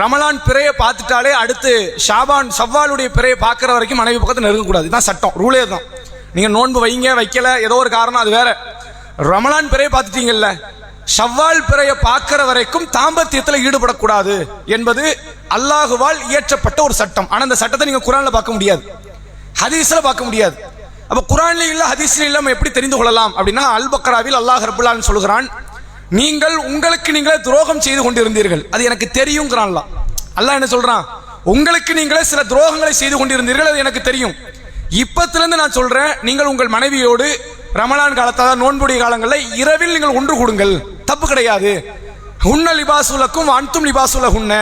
ரமலான் பிறையை பார்த்துட்டாலே அடுத்து ஷாபான் ஷவ்வாலுடைய பிறையை பார்க்கிற வரைக்கும் மனைவி பக்கத்தில் நெருங்கக்கூடாது. இதுதான் சட்டம், ரூலே தான். நீங்க நோன்பு வைங்க வைக்கல ஏதோ ஒரு காரணம், அது வேற. ரமலான் பிறையை பார்த்துட்டீங்கல்ல, ஷவ்வால் பிறையை பார்க்கிற வரைக்கும் தாம்பத்தியத்தில் ஈடுபடக்கூடாது என்பது அல்லாஹுவால் இயற்றப்பட்ட ஒரு சட்டம். ஆனா அந்த சட்டத்தை நீங்க குர்ஆன்ல பார்க்க முடியாது, ஹதீஸ்ல பார்க்க முடியாது. அப்ப குர்ஆன்ல இல்ல ஹதீஸ்ல இல்ல நம்ம எப்படி தெரிந்து கொள்ளலாம் அப்படின்னா, அல் பக்ராவில் அல்லாஹ் ரப்பல் ஆலமீன் சொல்கிறான், நீங்கள் உங்களுக்கு நீங்களே துரோகம் செய்து கொண்டிருந்தீர்கள், அது எனக்கு தெரியும்ங்கறான்ல. அல்லாஹ் என்ன சொல்றான், உங்களுக்கு நீங்களே சில துரோகங்களை செய்து கொண்டிருந்தீர்கள், அது எனக்கு தெரியும். இப்பத்திலிருந்து நான் சொல்றேன், நீங்கள் உங்கள் மனைவியோடு ரமலான் காலத்தாவது நோன்புடைய காலங்களில் இரவில் நீங்கள் ஒன்று கூடுங்கள், தப்பு கிடையாது. ஹுன்ன லிபாசுலக்கும் அன்தும் லிபாசுலஹுன்ன,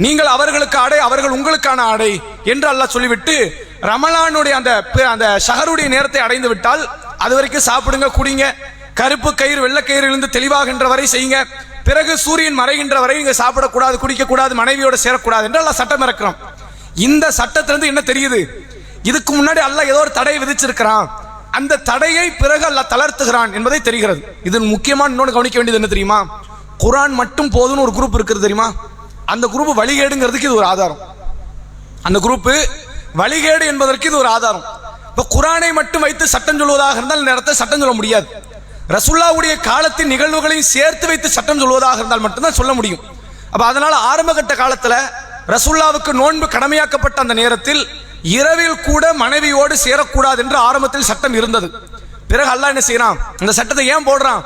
நீங்கள் அவர்களுக்கு ஆடை, அவர்கள் உங்களுக்கான ஆடை என்று அல்லாஹ் சொல்லிவிட்டு, ரமலானுடைய அந்த ஷஹருடைய நேரத்தை அடைந்து விட்டால் அது வரைக்கும் சாப்பிடுங்க, குடிங்க, கருப்பு கயிறு வெள்ளை கயிறு இருந்து தெளிவாகின்ற வரை செய்யுங்க, பிறகு சூரியன் மறைகின்ற வரை நீங்க சாப்பிடக்கூடாது, குடிக்கக்கூடாது, மனைவியோட சேரக்கூடாது என்று அல்லாஹ் சட்டம் இறக்குறோம். இந்த சட்டத்திலிருந்து என்ன தெரியுது, இதுக்கு முன்னாடி அல்லாஹ் ஏதோ ஒரு தடையை விதிச்சிருக்கிறான், அந்த தடையை பிறகு அல்லாஹ் தளர்த்துகிறான் என்பதை தெரிகிறது. இது முக்கியமான இன்னொன்று கவனிக்க வேண்டியது என்ன தெரியுமா, குர்ஆன் மட்டும் போதும்னு ஒரு குரூப் இருக்கிறது தெரியுமா, அந்த குரூப் வழிகேடுங்கிறதுக்கு இது ஒரு ஆதாரம். அந்த குரூப் வழிகேடு என்பதற்கு இது ஒரு ஆதாரம். இப்ப குர்ஆனை மட்டும் வைத்து சட்டம் சொல்வதாக இருந்தால் இந்த நேரத்தை சட்டம் சொல்ல முடியாது. ரசூலுல்லாஹ்வுடைய காலத்தின் நிகழ்வுகளையும் சேர்த்து வைத்து சட்டம் சொல்வதாக இருந்தால் மட்டும்தான் சொல்ல முடியும். அப்ப அதனால ஆரம்பகட்ட காலத்துல ரசூலுல்லாஹ்வுக்கு நோன்பு கடமையாக்கப்பட்ட அந்த நேரத்தில் இரவில் கூட மனைவியோடு சேரக்கூடாது என்று ஆரம்பத்தில் சட்டம் இருந்தது. பிறகு அல்லாஹ் என்ன செய்யறான், அந்த சட்டத்தை ஏன் போடுறான்,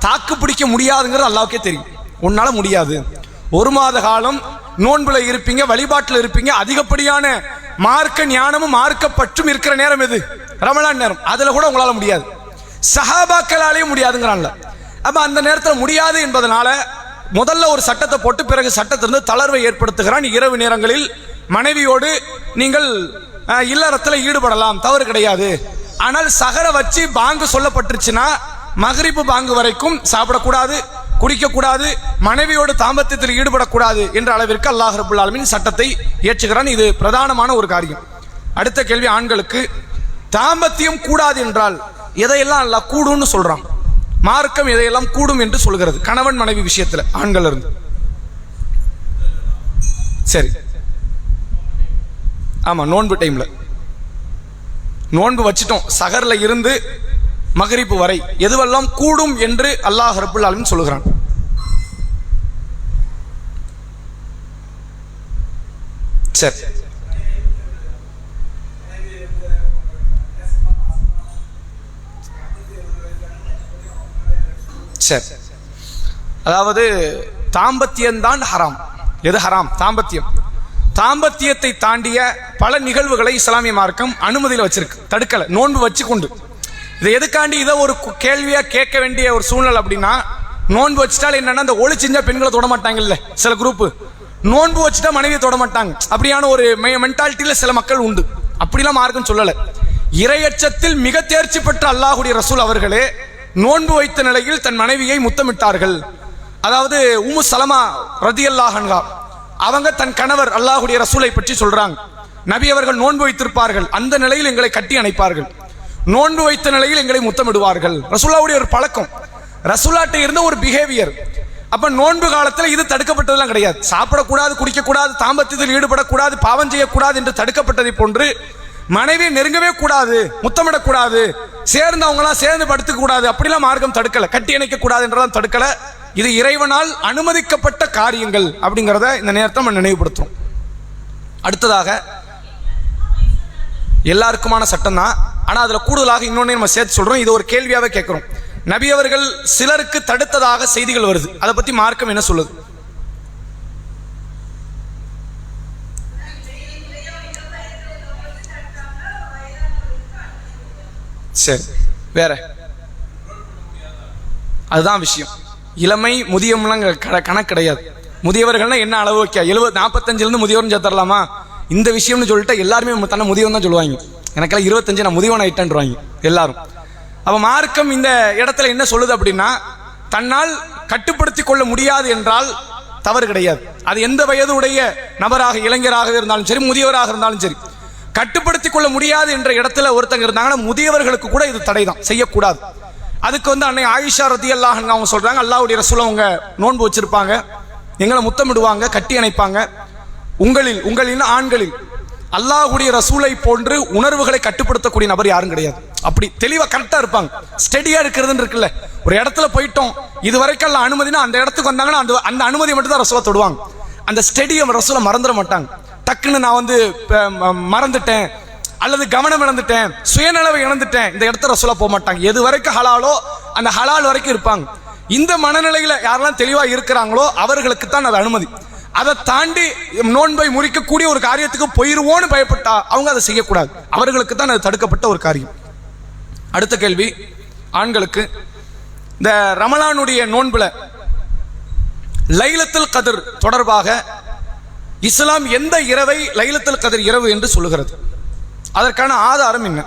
தாக்கு பிடிக்க முடியாதுங்கிறது அல்லாஹ்வுக்கே தெரியும். உன்னால முடியாது, ஒரு மாத காலம் நோன்புல இருப்பீங்க, வழிபாட்டில் இருப்பீங்க, அதிகப்படியான மார்க்க ஞானமும் மார்க்க பற்றும் இருக்கிற நேரம் எது, ரமலான் நேரம். அதுல கூட உங்களால முடியாது, சஹாபாக்களாலேயும் முடியாதுங்கிறான்ல. அப்ப அந்த நேரத்தில் முடியாது என்பதனால முதல்ல ஒரு சட்டத்தை போட்டு பிறகு சட்டத்திலிருந்து தளர்வை ஏற்படுத்துகிறான். இரவு நேரங்களில் மனைவியோடு நீங்கள் இல்லறத்தில் ஈடுபடலாம், தவறு கிடையாது. ஆனால் சஹரை வச்சு பாங்கு சொல்லப்பட்டுருச்சுன்னா மக்ரிப் பாங்கு வரைக்கும் சாப்பிடக்கூடாது, குடிக்கக்கூடாது, மனைவியோடு தாம்பத்தியத்தில் ஈடுபடக்கூடாது என்ற அளவிற்கு அல்லாஹ் ரப்பல் ஆலமீன் சட்டத்தை இயற்றுகிறான். இது பிரதானமான ஒரு காரியம். அடுத்த கேள்வி, ஆண்களுக்கு தாம்பத்தியம் கூடாது என்றால் எதையெல்லாம் அல்லாஹ் கூடும்னு சொல்றான், மார்க்கம் எதையெல்லாம் கூடும் என்று சொல்கிறது கணவன் மனைவி விஷயத்துல ஆண்கள் இருந்து? சரி, ஆமா, நோன்பு டைம்ல நோன்பு வச்சிட்டோம், சஹர்ல இருந்து மக்ரிப் வரை எதுவெல்லாம் கூடும் என்று அல்லாஹ் ரப்பல் ஆலமீன் சொல்கிறான். சரி, சரி, அதாவது தாம்பத்தியம்தான் ஹராம். எது ஹராம்? தாம்பத்தியம். தாம்பத்தியத்தை தாண்டிய பல நிகழ்வுகளை இஸ்லாமிய மார்க்கம் அனுமதியில் வச்சிருக்கு, தடுக்கல. நோன்பு வச்சு கொண்டு இதை எதுக்காண்டி இதை ஒரு கேள்வியா கேட்க வேண்டிய ஒரு சூழ்நிலை அப்படின்னா, நோன்பு வச்சுட்டால் என்னன்னா, அந்த ஒளி செஞ்ச பெண்களை தொட மாட்டாங்கல்ல சில குரூப், நோன்பு வச்சுட்டா மனைவியை தொட மாட்டாங்க, அப்படியான ஒரு மென்டாலிட்டியில சில மக்கள் உண்டு. அப்படிலாம் மார்க்கம் சொல்லல. இறையச்சத்தில் மிக தேர்ச்சி பெற்ற அல்லாஹ்வுடைய ரசூல் அவர்களே நோன்பு வைத்த நிலையில் தன் மனைவியை முத்தமிட்டார்கள். அதாவது உம்மு சலமா ரதியல்லாஹு அன்ஹா அவங்க தன் கணவர் அல்லாஹ்வுடைய ரசூலை பற்றி சொல்றாங்க, நபி அவர்கள் நோன்பு வைத்திருப்பார்கள், அந்த நிலையில் எங்களை கட்டி அணைப்பார்கள், நோன்பு வைத்த நிலையில் எங்களை முத்தமிடுவார்கள். ரசூலுல்லாஹ்வுடைய ஒரு பழக்கம், ரசூலுல்லாஹ்ட்ட இருந்த ஒரு பிஹேவியர். அப்ப நோன்பு காலத்தில் இது தடுக்கப்பட்டதெல்லாம் கிடையாது. சாப்பிடக்கூடாது, குடிக்கக்கூடாது, தாம்பத்தியத்தில் ஈடுபடக்கூடாது, பாவம் செய்யக்கூடாது என்று தடுக்கப்பட்டதை போன்று மனைவியை நெருங்கவே கூடாது, முத்தமிடக்கூடாது, சேர்ந்தவங்களாம் சேர்ந்து படுத்துக்க கூடாது, அப்படிலாம் மார்க்கம் தடுக்கல. கட்டி அணைக்க கூடாது என்றெல்லாம் தடுக்கல. இது இறைவனால் அனுமதிக்கப்பட்ட காரியங்கள் அப்படிங்கிறத இந்த நேரத்தை நம்ம நினைவுபடுத்துறோம். அடுத்ததாக, எல்லாருக்குமான சட்டம் தான், ஆனா அதுல கூடுதலாக இன்னொன்னு நம்ம சேர்த்து சொல்றோம். இது ஒரு கேள்வியாவே கேட்கிறோம். நபி அவர்கள் சிலருக்கு தடுத்ததாக செய்திகள் வருது, அதை பத்தி மார்க்கம் என்ன சொல்லுது? சரி, வேற அதுதான் விஷயம். இளமை முதியவங்களாம் கணக்கு கிடையாது. முதியவர்கள்னா என்ன அளவு வைக்க, 45 முதியவர்னு சேர்த்தரலாமா? இந்த விஷயம்னு சொல்லிட்டு எல்லாருமே தன்னை முதியவன் தான் சொல்லுவாங்க. எனக்கெல்லாம் 25, நான் முதியவன் ஆயிட்டேன்றாங்க எல்லாரும். அப்ப மார்க்கம் இந்த இடத்துல என்ன சொல்லுது அப்படின்னா, தன்னால் கட்டுப்படுத்தி கொள்ள முடியாது என்றால் தவறு கிடையாது. அது எந்த வயதுடைய நபராக, இளைஞராக இருந்தாலும் சரி, முதியவராக இருந்தாலும் சரி, கட்டுப்படுத்திக் கொள்ள முடியாது என்ற இடத்துல ஒருத்தங்க இருந்தாங்கன்னா முதியவர்களுக்கு கூட இது தடைதான், செய்யக்கூடாது. அதுக்கு அன்னை ஆயிஷா ரதியல்லாஹு அன்ஹா அவங்க சொல்றாங்க, அல்லாஹ்வுடைய ரசூல் அவங்க நோன்பு வச்சிருப்பாங்க, எங்களை முத்தமிடுவாங்க, கட்டி அணைப்பாங்க. உங்களின் ஆண்களில் அல்லாஹ்வுடைய ரசூலை போன்று உணர்வுகளை கட்டுப்படுத்தக்கூடிய நபர் யாரும் கிடையாது. அப்படி தெளிவா கரெக்டா இருப்பாங்க. ஸ்டெடியா இருக்கிறதுன்னு இருக்குல்ல, ஒரு இடத்துல போயிட்டோம், இது வரைக்கும் எல்லாம் அனுமதினா அந்த இடத்துக்கு வந்தாங்கன்னா அந்த அனுமதி மட்டும் தான் ரசூலை தொடுவாங்க. அந்த ஸ்டெடியை ரசூலை மறந்துட மாட்டாங்க. டக்குன்னு நான் மறந்துட்டேன், அல்லது கவனம் இழந்துட்டேன், சுயநலவை இழந்துட்டேன், இந்த இடத்துல ரசூலா போக மாட்டாங்க. எது வரைக்கும் ஹலாலோ அந்த ஹலால் வரைக்கும் இருப்பாங்க. இந்த மனநிலையில யாரெல்லாம் தெளிவா இருக்கிறாங்களோ அவர்களுக்கு தான் அது அனுமதி. அதை தாண்டி நோன்பை முறிக்கக்கூடிய ஒரு காரியத்துக்கு போயிருவோன்னு பயப்பட்டா அவங்க அதை செய்யக்கூடாது. அவர்களுக்கு தான் அது தடுக்கப்பட்ட ஒரு காரியம். அடுத்த கேள்வி ஆண்களுக்கு, இந்த ரமலானுடைய நோன்புல லைலத்துல் கத்ர் தொடர்பாக இஸ்லாம் எந்த இரவை லைலத்துல் கத்ர் இரவு என்று சொல்லுகிறது? அதற்கான ஆதாரம் என்ன?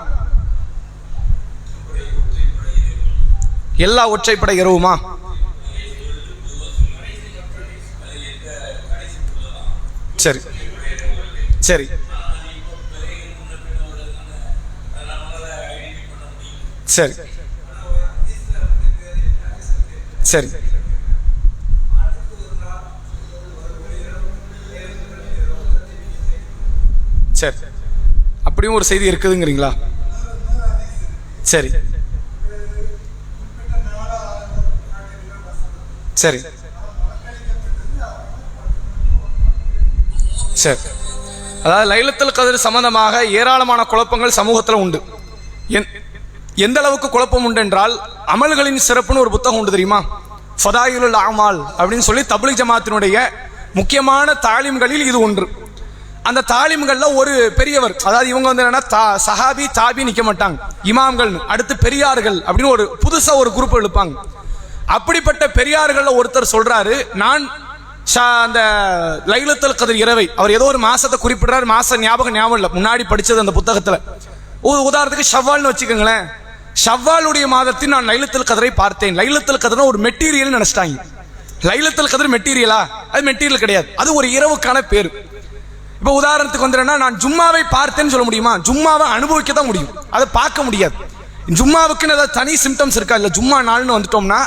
எல்லா ஒற்றைப்படை இரவுமா? சரி சரி சரி சரி சரி, அப்படியும் ஒரு செய்தி இருக்குதுங்கிறீங்களா? சரி சரி சரி. அதாவது லைலத்துல் கத்ர் சம்பந்தமாக ஏராளமான குழப்பங்கள் சமூகத்தில் உண்டு. எந்த அளவுக்கு குழப்பம் உண்டு என்றால், அமல்களின் சிறப்புன்னு ஒரு புத்தகம் உண்டு தெரியுமா? ஃபதாயிலுல் அமால் அப்படின்னு சொல்லி தப்லீக் ஜமாத்தினுடைய முக்கியமான தாலிம்களில் இது ஒன்று. அந்த தாலிம்கள்ல ஒரு பெரியவர், அதாவது இவங்க வந்து என்னன்னா சஹாபி தாபி நிக்க மாட்டாங்க, இமாம்கள், அடுத்து பெரியார்கள் அப்படின்னு ஒரு புதுசா ஒரு குரூப் எழுப்பாங்க. அப்படிப்பட்ட பெரியார்கள் ஒருத்தர் சொல்றாரு, நான் அந்த லைலத்துல் கத்ர் இரவை, அவர் ஏதோ ஒரு மாசத்தை குறிப்பிடுறாரு, மாச ஞாபகம் இல்லை, முன்னாடி படிச்சது அந்த புத்தகத்துல. உதாரணத்துக்கு ஷவ்வால்னு வச்சுக்கோங்களேன். ஷவ்வாலுடைய மாதத்தில் நான் லைலத்துல் கத்ரை பார்த்தேன். லைலத்துல் கத்ர் ஒரு மெட்டீரியல் நினைச்சிட்டாங்க. லைலத்துல் கத்ர் மெட்டீரியலா? அது மெட்டீரியல் கிடையாது, அது ஒரு இரவுக்கான பேரு. இப்ப உதாரணத்துக்கு வந்துடுறேன்னா, நான் ஜும்மாவை பார்த்தேன்னு சொல்ல முடியுமா? ஜும்மாவை அனுபவிக்க தான் முடியும், அதை பார்க்க முடியாது. ஜும்மாவுக்குன்னு ஏதாவது தனி சிம்டம்ஸ் இருக்கா? இல்லை, ஜும்மா நாள்னு வந்துட்டோம்னா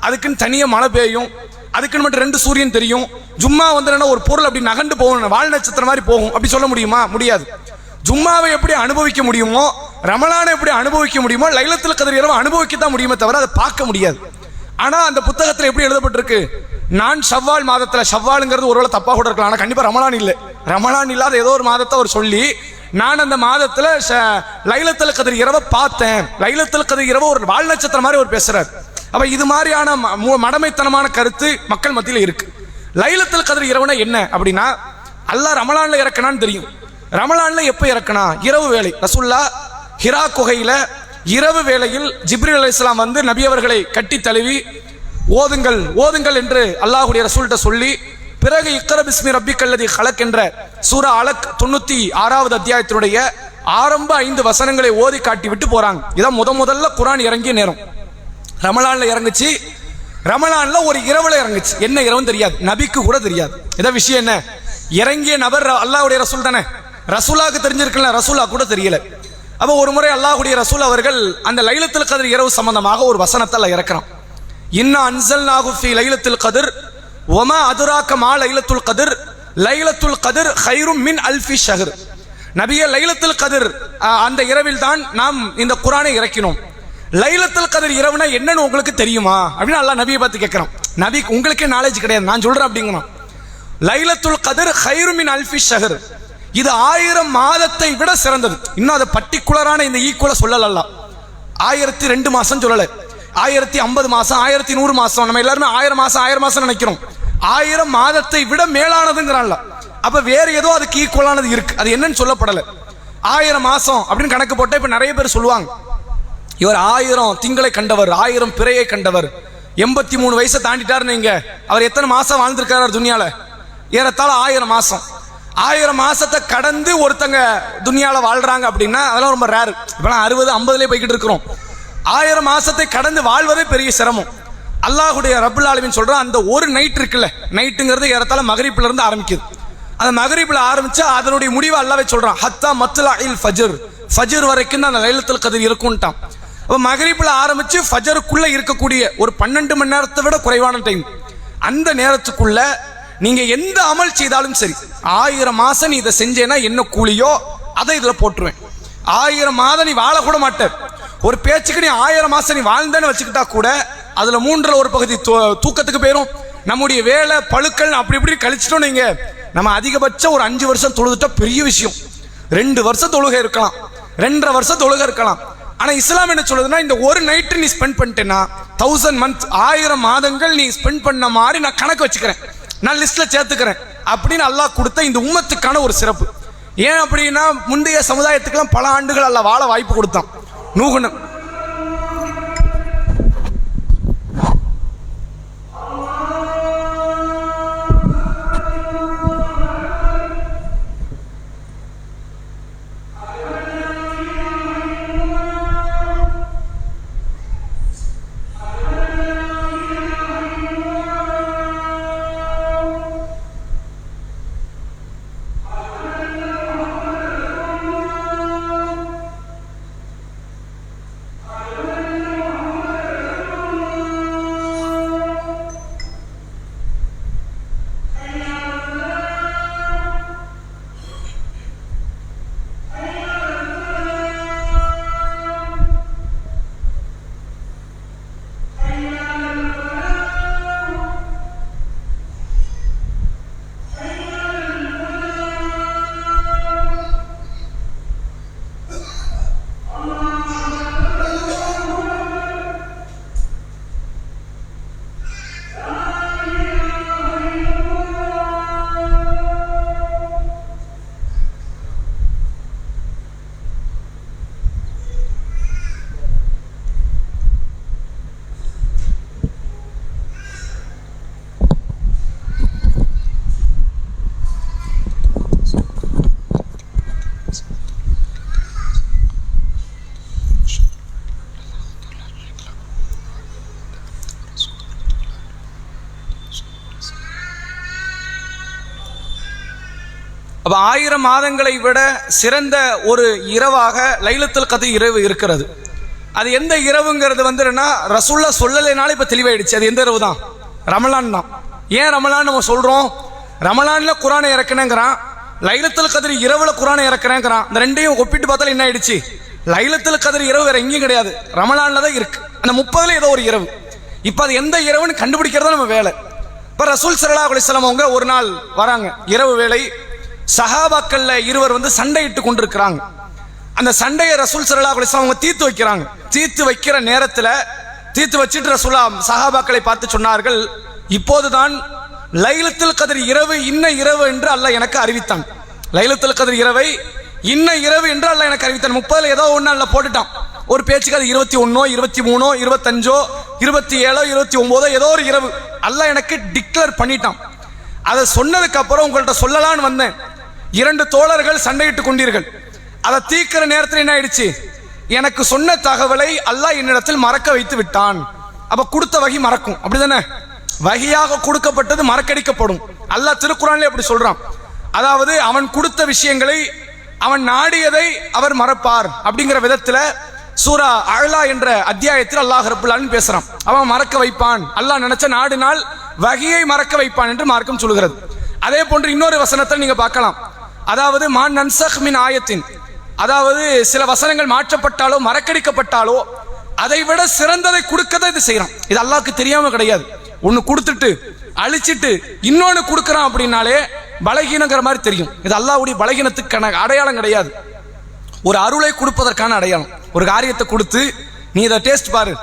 அதுக்குன்னு தனியாக மழை பெய்யும், அதுக்குன்னு மட்டும் 2 சூரியன் தெரியும். ஜும்மா வந்து ஒரு பொருள் அப்படி நகண்டு போகும், வால் நட்சத்திரம் மாதிரி போகும், அப்படி சொல்ல முடியுமா? முடியாது. ஜும்மாவை எப்படி அனுபவிக்க முடியுமோ, ரமலானை எப்படி அனுபவிக்க முடியுமோ, லைலத்துல் கத்ர் இரவு அனுபவிக்கத்தான் முடியுமே தவிர அதை பார்க்க முடியாது. ஆனா அந்த புத்தகத்தில் எப்படி எழுதப்பட்டிருக்கு? நான் ஷவ்வால் மாதத்துல, ஷவ்வாலுங்கிறது ஒருவேளை தப்பா கூட இருக்கலாம், ஆனா கண்டிப்பா ரமலான் இல்லை, ரமலான் இல்லாத ஏதோ ஒரு மாதத்தை அவர் சொல்லி, நான் அந்த மாதத்துல லைலத்துல் கத்ர் இரவை பார்த்தேன், லைலத்துல் கத்ர் இரவு ஒரு வால் நட்சத்திரம் மாதிரி அவர் பேசுறாரு. அப்ப இது மாதிரியான மடமைத்தனமான கருத்து மக்கள் மத்தியில் இருக்கு. லைலத்துல் கத்ர் இரவுனா என்ன அப்படின்னா, அல்லாஹ் ரமலான்ல இறக்கனான்னு தெரியும். ரமலான்ல எப்ப இறக்கனா? இரவு வேளை. ரசூலுல்லாஹ் ஹிரா குகையில இரவு வேளையில் ஜிப்ரீல் அலைஹிஸ்ஸலாம் வந்து நபி அவர்களை கட்டி தழுவி ஓதுங்கள் ஓதுங்கள் என்று அல்லாஹ்வுடைய ரசூல்கிட்ட சொல்லி, பிறகு இக்ரா பிஸ்மி ரப்பிக்கல்லதி ஹலக் என்ற சூரா அலக் 96வது அத்தியாயத்தினுடைய ஆரம்ப 5 வசனங்களை ஓதி காட்டி விட்டு போறாங்க. இதான் முதல்ல குர்ஆன் இறங்கிய நேரம். ரமலான்ல இறங்குச்சு. ரமலான்ல ஒரு இரவுல இறங்குச்சு. என்ன இரவுன்னு தெரியாது, நபிக்கு கூட தெரியாது. இதான் விஷயம். என்ன இறங்கிய நபர் அல்லாஹ்வுடைய ரசூல் தானே, ரசூலாக்கு தெரிஞ்சிருக்கல, ரசூலா கூட தெரியல. அப்ப ஒரு முறை அல்லாஹ்வுடைய ரசூல் அவர்கள் அந்த லைலத்துல் கத்ர் இரவு சம்பந்தமாக ஒரு வசனத்தை இறக்குறான். இன்னா அன்ஸல்நாஹு ஃபீ லைலத்துல் கத்ர் வமா அதுராக மா லைலத்துல் கத்ர் லைலத்துல் கத்ர் கைரும் மின் அல்ஃபி ஷஹர். நபியே, லைலத்துல் கத்ர் அந்த இரவில் தான் நாம் இந்த குர்ஆனை இறக்கினோம். லைலத்துல் கத்ர் இரவுனா என்னன்னு உங்களுக்கு தெரியுமா அப்படின்னு அல்லாஹ் நபியை பார்த்து கேட்கிறான். நபி, உங்களுக்கே நாலேஜ் கிடையாது, நான் சொல்றேன் அப்படிங்கிறான். லைலத்துல் கத்ர் கைரும் மின் அல்ஃபி ஷஹர், இது 1000 மாதத்தை விட சிறந்தது. இன்னும் அதை பர்டிகுலரான இந்த ஈக்குவலா சொல்லல. 1002 மாசம் சொல்லல, 1050 மாசம், 1100 மாசம். நம்ம எல்லாருமே 1000 மாசம் நினைக்கிறோம். 1000 மாதத்தை விட மேலானதுங்கிறான்ல. அப்ப வேற ஏதோ அதுக்கு ஈக்குவலானது இருக்கு, அது என்னன்னு சொல்லப்படல. 1000 மாசம் அப்படின்னு கணக்கு போட்டா இப்ப நிறைய பேர் சொல்லுவாங்க, இவர் 1000 திங்களை கண்டவர், 1000 பிறையை கண்டவர், 83 வயசை தாண்டிட்டாரு. நீங்க அவர் எத்தனை மாசம் வாழ்ந்திருக்காரு துனியால? ஏறத்தாழ 1000 மாசம். 1000 மாசத்தை கடந்து ஒருத்தங்க துனியால வாழ்றாங்க அப்படின்னா அதெல்லாம் ரொம்ப ரேர். இப்பெல்லாம் 60 50 போய்கிட்டு இருக்கிறோம். 1000 மாசத்தை கடந்து வாழ்வதே பெரிய சிரமம். அல்லாஹ்வுடைய ரப்புல் ஆலமீன் சொல்றான், அந்த ஒரு நைட் இருக்குல்ல, நைட்டுங்கிறது ஏறத்தாழ மகரிப்ல இருந்து ஆரம்பிக்குது. அந்த மகரிப்ல ஆரம்பிச்சு அதனுடைய முடிவை அல்லாஹ்வே சொல்றான், ஹத்தா மத்லஇல் ஃபஜ்ர், ஃபஜ்ர் வரைக்கும் அந்த லைலத்துல் கத்ர் இருக்கும்ட்டான். அப்ப மகரிப்ல ஆரம்பிச்சு ஃபஜ்ருக்குள்ள இருக்கக்கூடிய ஒரு 12 மணி நேரத்தை விட குறைவான டைம். அந்த நேரத்துக்குள்ள நீங்க எந்த அமல் செய்தாலும் சரி, 1000 மாசம் நீ இதை செஞ்சேன்னா என்ன கூலியோ அதை இதுல போட்டுருவேன். 1000 மாதம் நீ வாழ கூட மாட்ட. ஒரு பேச்சுக்கு நீ 1000 மாசம் நீ வாழ்ந்தேன்னு வச்சுக்கிட்டா கூட அதுல 3ல் 1 பகுதி தூக்கத்துக்கு போயிடும். நம்முடைய வேலை பழுக்கள் அப்படி இப்படி கழிச்சிட்டோம். நீங்க நம்ம அதிகபட்சம் ஒரு 5 வருஷம் தொழுதுட்டா பெரிய விஷயம். 2 வருஷம் தொழுகை இருக்கலாம், 2.5 வருஷம் தொழுகை இருக்கலாம். ஆனா இஸ்லாம் என்ன சொல்லுதுன்னா, இந்த ஒரு நைட்டு நீ ஸ்பெண்ட் பண்ணிட்டேன்னா 1000 மந்த் 1000 மாதங்கள் நீ ஸ்பெண்ட் பண்ண மாதிரி நான் கணக்கு வச்சுக்கிறேன், நான் லிஸ்ட்ல சேர்த்துக்கிறேன் அப்படின்னு அல்லாஹ் கொடுத்த இந்த உம்மத்துக்கான ஒரு சிறப்பு. ஏன் அப்படின்னா, முந்தைய சமுதாயத்துக்கெல்லாம் பல ஆண்டுகள் அல்லாஹ் வாழ வாய்ப்பு கொடுத்தான். நூஹ் அப்ப 1000 மாதங்களை விட சிறந்த ஒரு இரவாக லைலத்துல் கத்ர் இரவு இருக்கிறது. அது எந்த இரவுங்கிறது என்னன்னா, ரசூல்லா சொல்லலைனாலும் இப்ப தெளிவாயிடுச்சு. அது எந்த இரவு தான்? ரமலான் தான். ஏன் ரமலான் நம்ம சொல்றோம்? ரமலான்ல குர்ஆனை இறக்குனேங்கிறான், லைலத்துல் கத்ர் இரவுல குர்ஆனை இறக்குறேங்கிறான். இந்த ரெண்டையும் ஒப்பிட்டு பார்த்தாலும் என்ன ஆயிடுச்சு? லைலத்துல் கத்ர் இரவு வேற எங்கேயும் கிடையாது, ரமலான்ல தான் இருக்கு. அந்த 30ல ஏதோ ஒரு இரவு. இப்ப அது எந்த இரவுன்னு கண்டுபிடிக்கிறதா நம்ம வேலை. இப்ப ரசூல் ஸல்லல்லாஹு அலைஹி வஸல்லம் அவங்க ஒரு நாள் வராங்க, இரவு வேளை. சஹாபாக்கள்ல இருவர் சண்டையிட்டு கொண்டிருக்கிறாங்க. அந்த சண்டையை ரசூல் ஸல்லல்லாஹு அலைஹி வஸல்லம் அவங்க தீர்த்து வைக்கிறாங்க. தீர்த்து வைக்கிற நேரத்தில் தீர்த்து வச்சிட்டு ரசூலா சஹாபாக்களை பார்த்து சொன்னார்கள், இப்போதுதான் லைலத்துல் கத்ர் இரவு இன்ன இரவு என்று அல்லாஹ் எனக்கு அறிவித்தான். லைலத்துல் கத்ர் இரவை இன்ன இரவு என்று அல்லாஹ் எனக்கு அறிவித்தான். 30ல ஏதோ ஒன்று அல்லாஹ் போட்டுட்டான். ஒரு பேச்சுக்கு அது 21, 23, 25, 27, 29 ஏதோ ஒரு இரவு அல்லாஹ் எனக்கு டிக்ளேர் பண்ணிட்டான். அதை சொன்னதுக்கு அப்புறம் உங்கள்கிட்ட சொல்லலான்னு வந்தேன். 2 தோழர்கள் சண்டையிட்டு கொண்டீர்கள். அதை தீர்க்கிற நேரத்தில் என்ன ஆயிடுச்சு? எனக்கு சொன்ன தகவலை அல்லாஹ் என்னிடத்தில் மறக்க வைத்து விட்டான். அப்ப கொடுத்த வகி மறக்கும், அப்படிதானே? வகியாக கொடுக்கப்பட்டது மறக்கடிக்கப்படும். அல்லாஹ் திருக்குர்ஆனிலே அப்படி சொல்றான். அதாவது அவன் கொடுத்த விஷயங்களை அவன் நாடியதை அவர் மறப்பார் அப்படிங்கிற விதத்துல சூரா அலா என்ற அத்தியாயத்தில் அல்லாஹ் ரப்பல் ஆலமீன் பேசுறான். அவன் மறக்க வைப்பான், அல்லாஹ் நினைச்ச நாடினால் வகியை மறக்க வைப்பான் என்று மார்க்கம் சொல்கிறது. அதே போன்று இன்னொரு வசனத்தை நீங்க பார்க்கலாம். அதாவது மான் நன்சக் மின் ஆயத்தின், அதாவது சில வசனங்கள் மாற்றப்பட்டாலோ மறக்கடிக்கப்பட்டாலோ அதை விட சிறந்ததை கொடுக்கதான் இது செய்யறான். இது அல்லாஹ்க்கு தெரியாம கிடையாது. ஒன்னு கொடுத்துட்டு அழிச்சிட்டு இன்னொன்னு கொடுக்கறான் அப்படின்னாலே பலகீனங்கிற மாதிரி தெரியும். இது அல்லாஹ்வுடைய பலகீனத்துக்கான அடையாளம் கிடையாது, ஒரு அருளை கொடுப்பதற்கான அடையாளம். ஒரு காரியத்தை கொடுத்து நீ இதை டேஸ்ட் பாரு,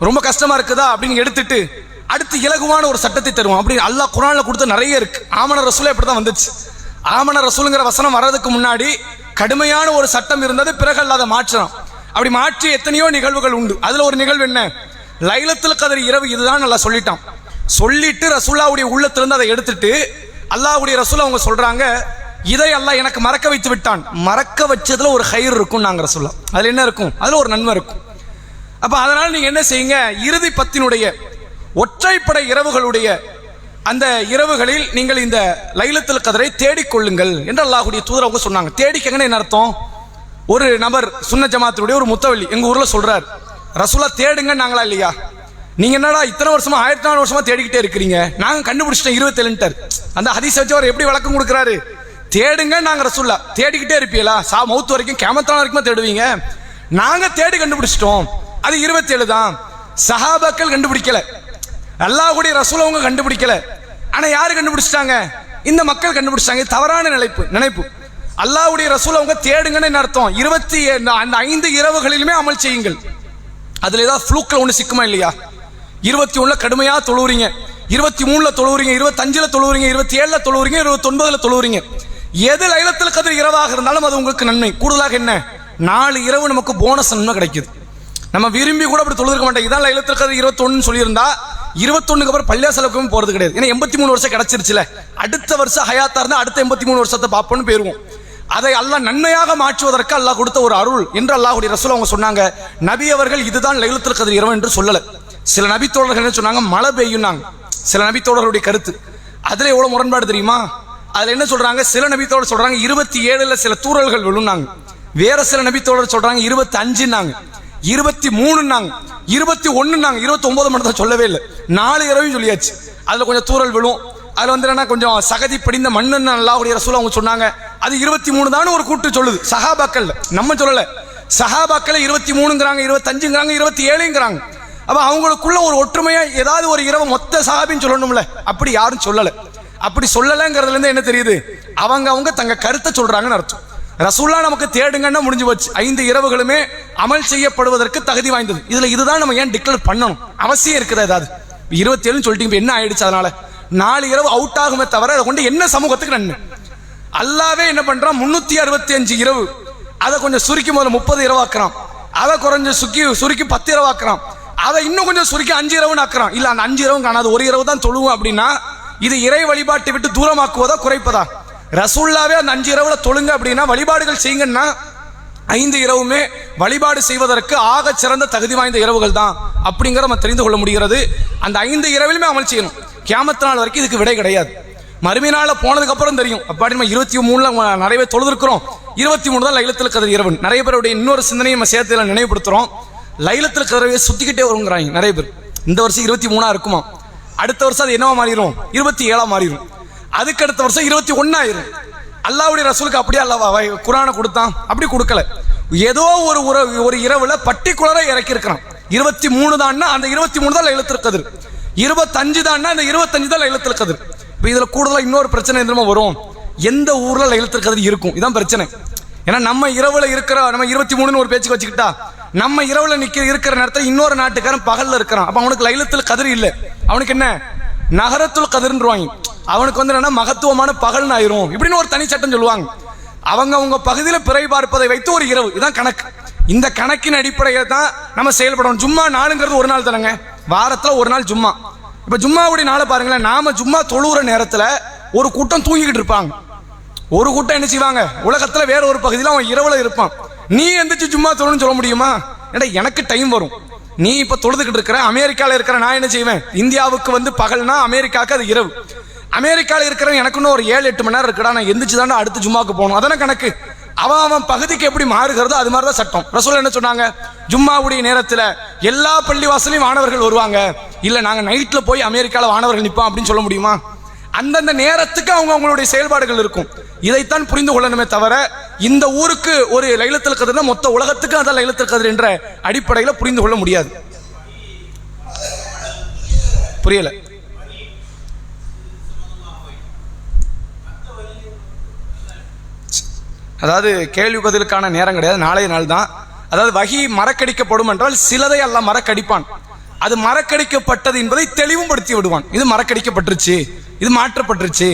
ரொம்ப கஷ்டமா இருக்குதா அப்படின்னு எடுத்துட்டு அடுத்து இலகுவான ஒரு சட்டத்தை தருவோம். அப்படி அல்லாஹ் குர்ஆன்ல கொடுத்த நிறைய இருக்கு. ஆமன ரசூலே இப்படிதான் வந்துச்சு. ஆமன ரசூலுங்கிற வசனம் வர்றதுக்கு முன்னாடி கடுமையான ஒரு சட்டம் இருந்தது, பிறகு அல்லாஹ் அதை மாற்றலாம். அப்படி மாற்றி எத்தனையோ நிகழ்வுகள் உண்டு. அதுல ஒரு நிகழ்வு என்ன? லைலத்துல் கத்ர் இரவு இதுதான் அல்லாஹ் சொல்லிட்டான். சொல்லிட்டு ரசூலுல்லாஹ்வுடைய உள்ளத்திலிருந்து அதை எடுத்துட்டு அல்லாஹ்வுடைய ரசூல் அவங்க சொல்றாங்க, இதை அல்லாஹ் எனக்கு மறக்க வைத்து விட்டான். மறக்க வச்சதுல ஒரு கயிறு இருக்கும் நாங்க ரசூலுல்லாஹ். அதுல என்ன இருக்கும்? அதுல ஒரு நன்மை இருக்கும். அப்ப அதனால நீங்க என்ன செய்யுங்க, இறுதி 10 ஒற்றைப்படை இரவுகளுடைய அந்த இரவுகளில் நீங்கள் இந்த லைலத்துல் கத்ரை தேடிக்கொள்ளுங்கள் என்று அல்லாஹ்வுடைய தூதர் அவங்க சொன்னாங்க. தேடிக்கங்கன்னு என்ன அர்த்தம்? ஒரு நபர் சுன்ன ஜமாத்துடைய ஒரு முத்தவள்ளி எங்க ஊர்ல சொல்றாரு, ரசூலா தேடுங்க நாங்களா இல்லையா? நீங்க என்னடா இத்தனை வருஷமா 1400 வருஷமா தேடிக்கிட்டே இருக்கிறீங்க, நாங்க கண்டுபிடிச்சிட்டோம் 27. அந்த ஹதீஸ் வச்சு அவர் எப்படி விளக்கம் கொடுக்கிறாரு? தேடுங்க நாங்க ரசூல்லா, தேடிக்கிட்டே இருப்பீங்களா? மௌத் வரைக்கும் கியாமத் வரைக்கும் தேடுவீங்க, நாங்க தேடி கண்டுபிடிச்சிட்டோம் அது 27 தான். சஹாபாக்கள் கண்டுபிடிக்கல, அல்லாஹ்வுடைய ரசூல் அவங்க கண்டுபிடிக்கல. ஆனா யாரு கண்டுபிடிச்சிட்டாங்க? இந்த மக்கள் கண்டுபிடிச்சிட்டாங்க. தவறான நினைப்பு. அல்லாஹ்வுடைய ரசூல் அவங்க தேடுங்கன்னு என்ன அர்த்தம்? அந்த 5 இரவுகளிலுமே அமல் செய்யுங்கள். அதுல ஏதாவது ஃப்ளூக்ல ஒன்று சிக்குமா இல்லையா? 21 கடுமையா தொழுவுறீங்க, 23 தொழுவுறீங்க, 25 தொழுவுறீங்க, 27 தொழுவுறீங்க, 29 தொழுவுறீங்க. எது லைலத்துல் கத்ர் இரவாக இருந்தாலும் அது உங்களுக்கு நன்மை. கூடுதலாக என்ன, 4 இரவு நமக்கு போனஸ் நன்மை கிடைக்குது. நம்ம விரும்பி கூட அப்படி தொழுதுக்க மாட்டோம். இதான் லைலத்துல் கத்ர் 21 சொல்லியிருந்தா 21க்கு அப்புறம் பள்ளியாசலுக்கும் போறது கிடையாது. ஏன்னா 83 வருஷம் கிடைச்சிருச்சுல, அடுத்த வருஷம் ஹயாத்தா இருந்தா அடுத்த 83 வருஷத்தை பார்ப்போம்னு போயிருவோம். அதை அல்லாஹ் நன்மையாக மாற்றுவதற்கு அல்லாஹ் கொடுத்த ஒரு அருள் என்று அல்லாஹ்வுடைய ரசூல் அவங்க சொன்னாங்க. நபி அவர்கள் இதுதான் லைலத்துல் கத்ர் இரவு என்று சொல்லல. சில நபி தோழர்கள் என்ன சொன்னாங்க, மழை பெய்யும்னாங்க. சில நபி தோழர்களுடைய கருத்து அதுல எவ்வளவு முரண்பாடு தெரியுமா? அதுல என்ன சொல்றாங்க, சில நபி தோழர் சொல்றாங்க 27ல சில தூறல்கள் விழுந்தாங்க. வேற சில நபி தோழர் சொல்றாங்க 25ன்னாங்க, 23ன்னாங்க, 21ன்னாங்க, 29 மட்டும் தான் சொல்லவே இல்லை. 4 இரவையும் சொல்லியாச்சு. அதுல கொஞ்சம் தூறல் விழும், அதுல வந்து என்ன கொஞ்சம் சகதி படிந்த மண்ணுன்னு அல்லாஹ்வுடைய ரசூல் அவங்க சொன்னாங்க. அது 23 தான் ஒரு கூட்டு சொல்லுது. சஹாபாக்கள் நம்ம சொல்லல, சஹாபாக்கள் 23ங்கிறாங்க, 25ங்கிறாங்க, 27ங்கிறாங்க. அப்ப அவங்களுக்குள்ள ஒரு ஒற்றுமையா ஏதாவது ஒரு இரவு மொத்த சஹாபின்னு சொல்லணும்ல, அப்படி யாரும் சொல்லல. அப்படி சொல்லலங்கிறதுல இருந்து என்ன தெரியுது, அவங்க தங்க கருத்தை சொல்றாங்கன்னு அர்த்தம். ரசூல்லா நமக்கு தேடுங்கன்னா முடிஞ்சு போச்சு. 5 இரவுகளுமே அமல் செய்யப்படுவதற்கு தகுதி வாய்ந்தது. இதுதான் நம்ம ஏன் டிக்ளேர் பண்ணணும் அவசியம் இருக்குது. ஏதாவது 27 சொல்லிட்டீங்க, என்ன ஆயிடுச்சு? அதனால 4 இரவு அவுட் ஆகுமே தவிர அதை கொண்டு என்ன சமூகத்துக்கு நன்மை? அல்லாவே என்ன பண்றான், 365 இரவு அதை கொஞ்சம் சுருக்கி முதல்ல 30 இரவாக்குறான், அதை குறைஞ்ச சுருக்கி 10 இரவாக்குறான், அதை இன்னும் கொஞ்சம் சுருக்கி 5 இரவுன்னு ஆக்குறான். இல்ல அந்த 5 இரவும் காணாது, ஒரு இரவு தான் தொழுவோம் அப்படின்னா இது இறை வழிபாட்டை விட்டு தூரமாக்குவதா குறைப்பதா? ரசூல்லாவே அந்த 5 இரவுல தொழுங்க அப்படின்னா வழிபாடுகள் செய்யுங்கன்னா 5 இரவுமே வழிபாடு செய்வதற்கு ஆக சிறந்த தகுதி வாய்ந்த இரவுகள் தான் அப்படிங்கிற நம்ம தெரிந்து கொள்ள முடிகிறது. அந்த 5 இரவிலுமே அமல் செய்யணும். கியாமத் நாள் வரைக்கும் இதுக்கு விடை கிடையாது. மறுமை நாள்ல போனதுக்கு அப்புறம் தெரியும். அப்படி நம்ம 23ல நிறைய தொழுதுருக்கிறோம், 23 தான் லைலத்துல் கத்ர் இரவு. நிறைய பேருடைய இன்னொரு சிந்தனையை நம்ம சேர்த்து நினைவுபடுத்துறோம். லைலத்துல் கத்ரை சுத்திக்கிட்டே வருங்கிறாங்க நிறைய பேர். இந்த வருஷம் 23 இருக்குமா, அடுத்த வருஷம் அது என்னவா மாறிடும், 27 மாறிடும், அதுக்கு அடுத்த வருஷம் 21 ஆயிரும். அல்லாஹ்வுடைய ரசூலுக்கு அப்படியே அல்லாஹ் குர்ஆனை கொடுத்தான், அப்படி கொடுக்கல. ஏதோ ஒரு இரவுல பர்టిక్యులரா இறக்கி இருக்கிறான். 23 தான்னா அந்த 23 தான் லைலத்துல் கத்ர், 25 தான்னா அந்த 25 தான் லைலத்துல் கத்ர். இப்போ இதுல கூடுதலா இன்னொரு பிரச்சனை என்னமா வரும், எந்த ஊர்ல லைலத்துல் கத்ர் இருக்கும், இதான் பிரச்சனை. ஏன்னா நம்ம இரவுல இருக்கிற நம்ம 23ன்னு ஒரு பேச்சுக்கு வச்சுக்கிட்டா, நம்ம இரவுல இருக்கிற நேரத்தில் இன்னொரு நாட்டுக்காரன் பகல்ல இருக்கிறான். அப்ப அவனுக்கு லைலத்துல் கத்ர் இல்ல, அவனுக்கு என்ன நகரத்துல் கத்ர்ன்றாங்க. அவனுக்கு வந்து என்ன மகத்துவமான பகல்னு ஆயிரும், இப்படின்னு ஒரு தனி சட்டம் சொல்லுவாங்க. அவங்க பகுதியில் பிறை பார்ப்பதை வைத்து ஒரு இரவு, இதான் கணக்கு. இந்த கணக்கின் அடிப்படையில் தான் நம்ம செயல்படணும். ஜும்மா நாளுங்கிறது ஒரு நாள் தானங்க, வாரத்துல ஒரு நாள் ஜும்மா. இப்ப ஜும்மாவுடைய நாளை பாருங்களேன், நாம ஜும்மா தொழுகிற நேரத்துல ஒரு கூட்டம் தூங்கிக்கிட்டு இருப்பாங்க, ஒரு கூட்டம் என்ன செய்வாங்க, உலகத்துல வேற ஒரு பகுதியில் அவன் இரவுல இருப்பான். நீ எந்திரிச்சு ஜும்மா தொழுன்னு சொல்ல முடியுமா? ஏன்னா எனக்கு டைம் வரும். நீ இப்ப தொழுதுகிட்டு இருக்கிற, அமெரிக்கால இருக்கிற நான் என்ன செய்வேன், இந்தியாவுக்கு வந்து பகல்னா அமெரிக்காவுக்கு அது இரவு. அமெரிக்கால இருக்கிறவன் எனக்கு இன்னும் ஒரு 7-8 மணி நேரம் இருக்குடா, நான் எந்திரிச்சு தானே அடுத்து ஜும்மாக்கு போகணும், அதான கணக்கு. அவன் பகுதிக்கு எப்படி மாறுகிறதோ அது மாதிரிதான் சட்டம். ரசூல் என்ன சொன்னாங்க, ஜும்மாவுடைய நேரத்துல எல்லா பள்ளிவாசலையும் வானவர்கள் வருவாங்க. இல்ல நாங்க நைட்ல போய் அமெரிக்கால வானவர்கள் நிற்போம் அப்படின்னு சொல்ல முடியுமா? அந்தந்த நேரத்துக்கு அவங்களுடைய செயல்பாடுகள் இருக்கும். இதைத்தான் புரிந்து கொள்ளணுமே தவிர இந்த ஊருக்கு ஒரு லைலத்துல் கத்ர் மொத்த உலகத்துக்கு அதான் லைலத்துல் கத்ர் என்ற அடிப்படையில் புரிந்து கொள்ள முடியாது. புரியல? அதாவது கேள்வி பதிலுக்கான நேரம் கிடையாது, நாளைய நாள் தான். அதாவது வஹி மறக்கடிக்கப்படும் என்றால் சிலதை அல்லாஹ் மறக்கடிப்பான். அது மறக்கடிக்கப்பட்டது என்பதை தெளிவுபடுத்தி விடுவான். இது மறக்கடிக்கப்பட்டுருச்சு, இது மாற்றப்பட்டுருச்சு.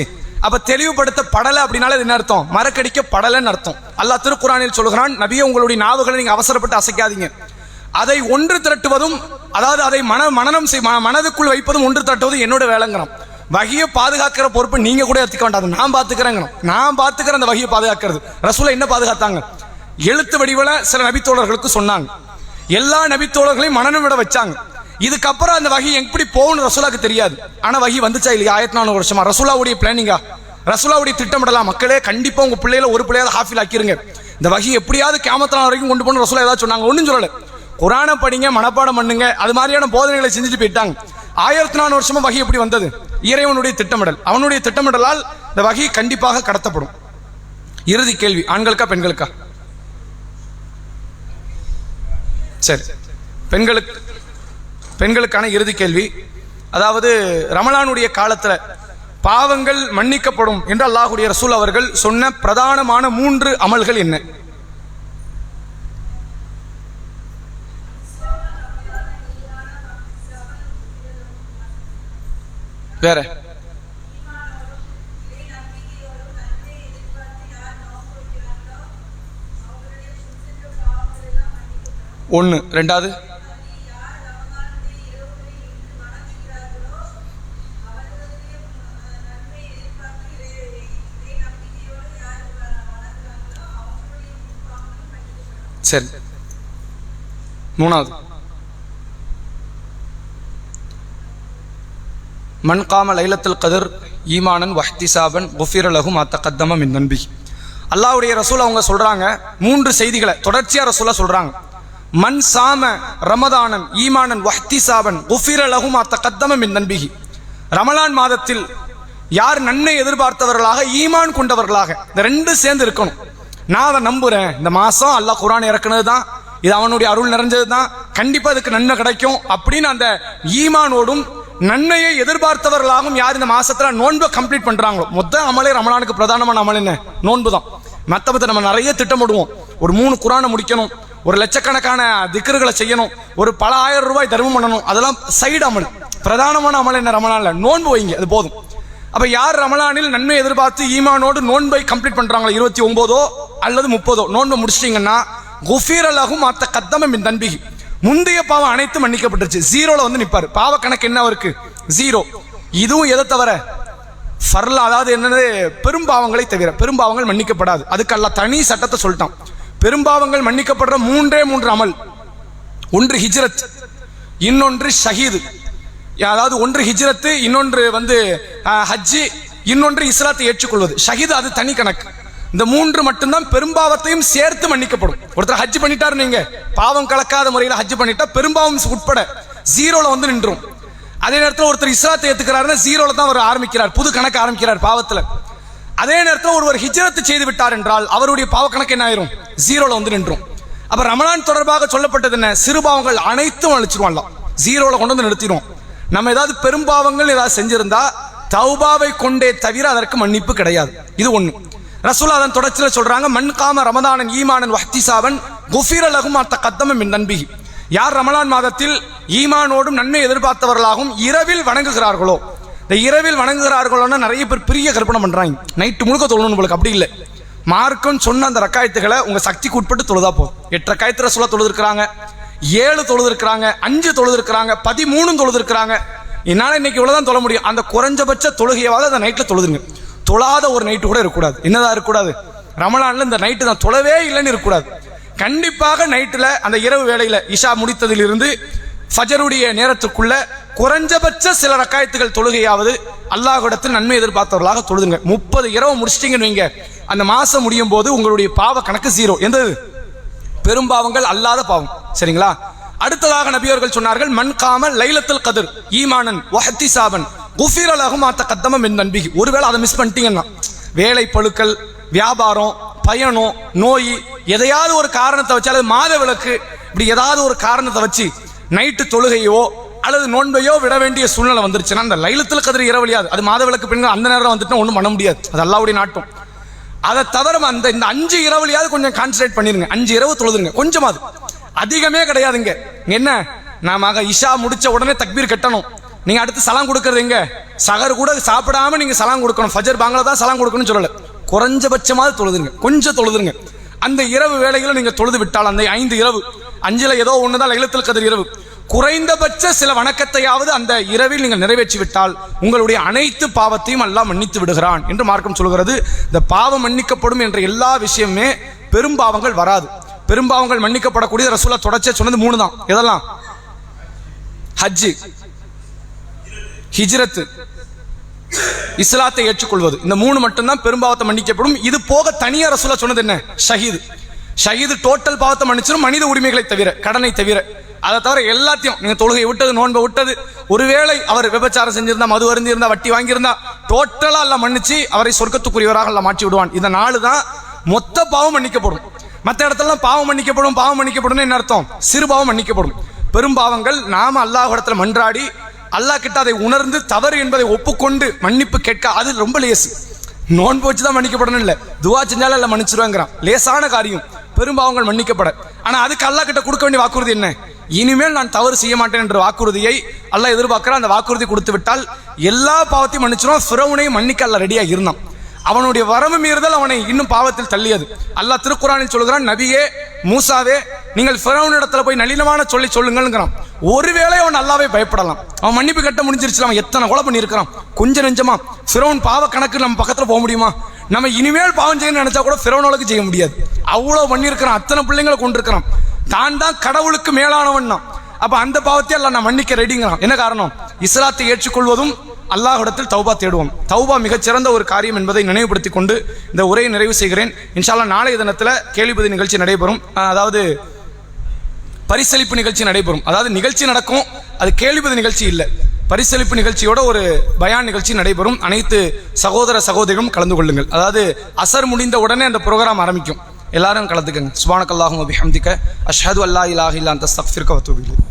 அப்ப தெளிவுபடுத்தப்படலை அப்படின்னால என்ன அர்த்தம், மறக்கடிக்கப்படலைன்னு அர்த்தம். அல்லாஹ் திருக்குர்ஆனில் சொல்கிறான், நபியே உங்களுடைய நாவுகளை நீங்க அவசரப்பட்டு அசைக்காதீங்க, அதை ஒன்று திரட்டுவதும் அதாவது அதை மனதுக்குள் வைப்பதும் ஒன்று திரட்டுவதும் என்னோட வேலைங்கிறான். வஹியை பாதுகாக்கிற பொறுப்பு நீங்க கூட எடுத்துக்க வேண்டாம், நான் பாத்துக்கிறேங்க, நான் பாத்துக்கிறேன் அந்த வஹியை பாதுகாக்கிறது. ரசூலை என்ன பாதுகாத்தாங்க, எழுத்து வடிவில் சில நபித்தோழர்களுக்கு சொன்னாங்க, எல்லா நபித்தோழர்களையும் மனநம் விட வச்சாங்க. இதுக்கப்புறம் அந்த வஹி எப்படி போகணும் ரசூலாக்கு தெரியாது. ஆனா வஹி வந்துச்சா இல்லையா? 1400 வருஷமா ரசூலாவுடைய பிளானிங்கா, ரசூலாவுடைய திட்டமிடலாம். மக்களே கண்டிப்பா உங்க பிள்ளையில ஒரு பிள்ளையாவது ஹாஃபில் ஆக்கிருங்க, இந்த வஹி எப்படியாவது கியாமத் நாள் வரைக்கும் கொண்டு போகணும் ரசூலா ஏதாவது சொன்னாங்க? ஒன்றும் சொல்லல. குர்ஆனை படிங்க, மனப்பாடம் பண்ணுங்க, அது மாதிரியான போதனைகளை செஞ்சுட்டு போயிட்டாங்க. 1400 வருஷமா வஹி எப்படி வந்தது? இறைவனுடைய திட்டமிடல். அவனுடைய திட்டமிடலால் இந்த வஹி கண்டிப்பாக கடத்தப்படும். இறுதி கேள்வி, ஆண்களுக்கா பெண்களுக்கா? சரி, பெண்களுக்கான இறுதி கேள்வி. அதாவது ரமலானுடைய காலத்துல பாவங்கள் மன்னிக்கப்படும் என்று அல்லாஹ்வுடைய ரசூல் அவர்கள் சொன்ன பிரதானமான 3 அமல்கள் என்ன? வேற ஒன்று. ரெண்டாவது சரி. மூணாவது மன் காம லைலத்துல் கத்ர் ஈமானன் வஹ்திசாபன் குஃபிர லஹு மா தகத்தம மின் தன்பி. அல்லாஹ்வுடைய ரசூல் அவங்க சொல்றாங்க 3 செய்திகளை தொடர்ச்சியா ரசூலா சொல்றாங்க. மன் சாம ரமதானன் ஈமானன் வஹ்திசாபன் குஃபிர லஹு மா தகத்தம மின் தன்பிஹி. ரமலான் மாதத்தில் யார் நன்மை எதிர்பார்த்தவர்களாக ஈமான் கொண்டவர்களாக, இந்த 2 சேர்ந்து இருக்கணும். நான் அதை நம்புறேன், இந்த மாசம் அல்லாஹ் குர்ஆன் இறக்குனது தான், இது அவனுடைய அருள் நிறைஞ்சது தான், கண்டிப்பா அதுக்கு நன்மை கிடைக்கும் அப்படின்னு அந்த ஈமானோடும் நன்மையை எதிர்பார்த்தவர்களாகவும் யார் இந்த மாசத்துல நோன்பை கம்ப்ளீட் பண்றாங்களோ, மொத்த அமலே ரமலானுக்கு பிரதானமான அமல் என்ன? நோன்பு தான். மற்ற நம்ம நிறைய திட்டமிடுவோம், ஒரு 3 குர்ஆனை முடிக்கணும், ஒரு லட்சக்கணக்கான திக்ருகளை செய்யணும், ஒரு பல ஆயிரம் ரூபாய் தர்மம் பண்ணணும், அதெல்லாம் சைடு அமல். பிரதானமான அமல் என்ன? ரமலான்ல நோன்பு வைங்க, அது போதும். அப்ப யார் ரமலானில் நன்மை எதிர்பார்த்து ஈமானோடு நோன்பை கம்ப்ளீட் பண்றாங்களோ, 29 அல்லது 30 நோன்பை முடிச்சிட்டீங்கன்னா குஃபிர லஹு மா தகத்தம மின் தன்பிஹி, முந்தைய பாவம் அனைத்து மன்னிக்கப்பட்டுருச்சு. 0ல வந்து நிப்பாரு. பாவ கணக்கு என்ன இருக்கு? 0. இதுவும் எதை தவிர? ஃபர்ல, அதாவது என்னது? பெரும்பாவங்களை தவிர. பெரும்பாவங்கள் மன்னிக்கப்படாது. அதுக்கு அல்லாஹ் தனி சட்டத்தை சொல்லிட்டான். பெரும்பாவங்கள் மன்னிக்கப்படுற 3 அமல். ஒன்று ஹிஜ்ரத், இன்னொன்று ஷஹீது. அதாவது ஒன்று ஹிஜ்ரத்து, இன்னொன்று வந்து ஹஜ்ஜி, இன்னொன்று இஸ்லாத்தை ஏற்றுக்கொள்வது. ஷஹீது அது தனி கணக்கு. இந்த 3 மட்டும்தான் பெரும்பாவத்தையும் சேர்த்து மன்னிக்கப்படும். ஒருத்தர் ஹஜ் பண்ணிட்டாரு, நீங்க பாவம் கலக்காத முறையில் ஹஜ் பண்ணிட்டா பெரும்பாவம் உட்பட 0ல வந்து நின்றும். அதே நேரத்தில் ஒருத்தர் இஸ்லாத்தை ஏத்துக்கிறாருன்னா 0ல தான் அவர் ஆரம்பிக்கிறார், புது கணக்கு ஆரம்பிக்கிறார் பாவத்துல. அதே நேரத்தில் ஒருவர் ஹிஜ்ரத் செய்து விட்டார் என்றால் அவருடைய பாவ கணக்கு என்ன ஆயிரும்? 0ல வந்து நின்றும். அப்ப ரமலான் தொடர்பாக சொல்லப்பட்டது என்ன? சிறுபாவங்கள் அனைத்தும் அழிச்சிருவாங்க, 0ல கொண்டு வந்து நிறுத்திடும். நம்ம ஏதாவது பெரும்பாவங்கள் ஏதாவது செஞ்சிருந்தா தௌபாவை கொண்டே தவிர அதற்கு மன்னிப்பு கிடையாது. இது ஒண்ணு. ரசூல் அதன் தொடர்ச்சியில் சொல்றாங்க, மன் காம ரமதானன் ஈமானன் வஹ்திசாபன் குஃபிர லஹு மா தகத்தம மின் தன்பிஹி. யார் ரமலான் மாதத்தில் ஈமானோடும் நன்மை எதிர்பார்த்தவர்களாகவும் இரவில் வணங்குகிறார்களோ, இந்த இரவில் வணங்குகிறார்களோன்னா நிறைய பேர் பெரிய கற்பனை பண்றாங்க, நைட்டு முழுக்க தொழணும் உங்களுக்கு. அப்படி இல்லை. மார்க்கம் சொன்ன அந்த ரக்காயத்துகளை உங்க சக்திக்கு உட்பட்டு தொழுதா போதும். 8 ரக்காயத்து ரசூலா தொழுதுருக்கிறாங்க, 7 தொழுதுருக்கிறாங்க, 5 தொழுதுருக்கிறாங்க, 13 தொழுதுருக்கிறாங்க. என்னால இன்னைக்கு இவ்வளவுதான் தொழ முடியும். அந்த குறைஞ்சபட்ச தொழுகையாவது அந்த நைட்ல தொழுதுங்க. தொழாத ஒரு நைட்டு கூட இருக்கக்கூடாது. என்னதான் இருக்கக்கூடாது? ரமலான்ல இந்த நைட்டு தான் தொழவே இல்லைன்னு இருக்கக்கூடாது. கண்டிப்பாக நைட்டுல அந்த இரவு வேளையில இஷா முடித்ததிலிருந்து ஃபஜருடைய நேரத்துக்குள்ள குறைஞ்சபட்ச சில ரக்காயத்துகள் தொழுகையாவது அல்லாஹ்விடத்தில் நன்மை எதிர்பார்த்தவர்களாக தொழுதுங்க. 30 இரவு முடிச்சிட்டீங்கன்னு வைங்க, அந்த மாசம் முடியும் போது உங்களுடைய பாவ கணக்கு 0. எந்த பெரும்பாவங்கள் அல்லாத பாவம். சரிங்களா? அடுத்ததாக நபி அவர்கள் சொன்னார்கள், மன் காம லைலத்துல் கத்ர் ஈமானன் வஹ்திசாபன் குஃபிர லஹு மா தகத்தம மின் தன்பிஹி. ஒருவேளை அதை மிஸ் பண்ணிட்டீங்கன்னா, வேலை பளுக்கள், வியாபாரம், பயணம், நோய், எதையாவது ஒரு காரணத்தை வச்சு, அல்லது மாத விளக்கு, இப்படி ஏதாவது ஒரு காரணத்தை வச்சு நைட்டு தொழுகையோ அல்லது நோன்பையோ விட வேண்டிய சூழ்நிலை வந்துருச்சுன்னா, அந்த லைலத்துல் கத்ர் இரவலியாது, அது மாத விளக்கு பெண்கள் அந்த நேரம் வந்துட்டு ஒன்றும் பண்ண முடியாது, அது அல்லாஹ்வுடைய நாட்டம். அதை தவிர இந்த 5 இரவுலையாவது கொஞ்சம் கான்சன்ட்ரேட் பண்ணிருங்க. 5 இரவு தொழுதுங்க, கொஞ்சமாவது, அதிகமே கிடையாதுங்க. என்ன, நாம இஷா முடிச்ச உடனே தக்பீர் கட்டணும். நீங்க அடுத்து சலாம் கொடுக்கறது எங்க? சகர் கூட சாப்பிடாம நீங்க சலாம் கொடுக்கணும். ஃபஜர் பாங்கல தான் சலாம் கொடுக்கணும்னு சொல்லல, குறைஞ்சபட்சமாவது தொழுதுங்க, கொஞ்சம் தொழுதுங்க. அந்த இரவு வேளைகளை நீங்க தொழுது விட்டால், அந்த 5 இரவு 5ல ஏதோ ஒண்ணுதான் லைலத்துல் கத்ர் இரவு, குறைந்தபட்ச சில வணக்கத்தையாவது அந்த இரவில் நீங்கள் நிறைவேற்றி விட்டால் உங்களுடைய அனைத்து பாவத்தையும் அல்லாஹ் மன்னித்து விடுகிறான் என்று மார்க்கம் சொல்கிறது. இந்த பாவம் மன்னிக்கப்படும் என்ற எல்லா விஷயமே பெரும்பாவங்கள் வராது. பெரும்பாவங்கள் மன்னிக்கப்படக்கூடிய ரசூலா தொடர்ச்சியா சொன்னது 3 தான். எதெல்லாம்? ஹஜ்ஜு, ஹிஜ்ரத், இஸ்லாத்தை ஏற்றுக்கொள்வது. இந்த 3 மட்டும்தான் பெரும்பாவத்தை மன்னிக்கப்படும். இது போக தனியா ரசூலா சொன்னது என்ன? ஷஹீது. ஷஹீது டோட்டல் பாவத்தை மன்னிச்சிடும், மனித உரிமைகளை தவிர, கடனை தவிர. அதை தவிர எல்லாத்தையும், நீங்க தொழுகை விட்டது, நோன்பை விட்டது, ஒருவேளை அவர் விபச்சாரம் செஞ்சிருந்தா, மது அருந்திருந்தா, வட்டி வாங்கியிருந்தா, டோட்டலா எல்லாம் மன்னிச்சு அவரை சொர்க்கத்துக்குரியவராக எல்லாம் மாற்றி விடுவான். இந்த 4 தான் மொத்த பாவம் மன்னிக்கப்படும். மற்ற இடத்துல பாவம் மன்னிக்கப்படும், பாவம் மன்னிக்கப்படும் என்ன அர்த்தம்? சிறு பாவம் மன்னிக்கப்படும். பெரும்பாவங்கள் நாம அல்லாஹ்விடத்துல மன்றாடி அல்லாஹ் கிட்ட அதை உணர்ந்து தவறு என்பதை ஒப்புக்கொண்டு மன்னிப்பு கேட்க அது ரொம்ப லேசு. நோன்பு வச்சு தான் மன்னிக்கப்படணும் இல்லை, துவா செஞ்சாலும் எல்லாம் மன்னிச்சிருவாங்கிறான். லேசான காரியம் பெரும்பாவங்கள் மன்னிக்கப்பட. ஆனா அதுக்கு அல்லாஹ் கிட்ட கொடுக்க வேண்டிய வாக்குறுதி என்ன? இனிமேல் நான் தவறு செய்ய மாட்டேன் என்ற வாக்குறுதியை அல்லாஹ் எதிர்பார்க்கிறான். அந்த வாக்குறுதி கொடுத்து விட்டால் எல்லா பாவத்தையும் மன்னிச்சிடும். ஃபிரௌனையும் மன்னிக்க அல்லாஹ் ரெடியா இருந்தான். அவனுடைய வரம்பு மீறுதல் அவனை இன்னும் பாவத்தில் தள்ளியது. அல்லாஹ் திருக்குரானில் சொல்கிறான், நபியே மூசாவே நீங்கள் ஃபிரௌனிடத்துல போய் நளினமான சொல்லுங்கிறான். ஒருவேளை அவன் அல்லாவே பயப்படலாம், அவன் மன்னிப்பு கட்ட முடிஞ்சிருச்சு. அவன் எத்தனை கொலை பண்ணியிருக்கிறான், கொஞ்சம் நெஞ்சமா. ஃபிரௌன் பாவ கணக்கு நம்ம பக்கத்துல போக முடியுமா? நம்ம இனிமேல் பாவம் செய்யணும்னு நினைச்சா கூட ஃபிரௌனோளுக்கு செய்ய முடியாது. அவ்வளவு பண்ணியிருக்கிறான், அத்தனை பிள்ளைங்களை கொண்டிருக்கிறான். தான் கடவுளுக்கு மேலானவன் தான். அப்ப அந்த பாவத்தை எல்லாம் நான் மன்னிக்க ரெடிங்கிறான். என்ன காரணம்? இஸ்லாத்தை ஏற்றுக்கொள்வதும் அல்லாஹ்விடத்தில் தௌபா தேடுவோம். தௌபா மிகச்சிறந்த ஒரு காரியம் என்பதை நினைவுபடுத்திக் கொண்டு இந்த உரையை நிறைவு செய்கிறேன். இன்ஷா அல்லாஹ் நாளைய தினத்தில் கேள்வி நிகழ்ச்சி நடைபெறும். அதாவது பரிசளிப்பு நிகழ்ச்சி நடைபெறும். அதாவது நிகழ்ச்சி நடக்கும், அது கேள்வி நிகழ்ச்சி இல்லை, பரிசளிப்பு நிகழ்ச்சியோட ஒரு பயான் நிகழ்ச்சி நடைபெறும். அனைத்து சகோதர சகோதரிகளும் கலந்து கொள்ளுங்கள். அதாவது அசர் முடிந்த உடனே அந்த ப்ரோக்ராம் ஆரம்பிக்கும். எல்லாரும் கலந்துக்கங்க. சுப்ஹானக்கல்லாஹும்ம வபிஹம்திக அஷ்ஹது அல்லா இலாஹா இல்லா அன்த அஸ்தக்ஃபிருக வ அத்தூபு இலைக்.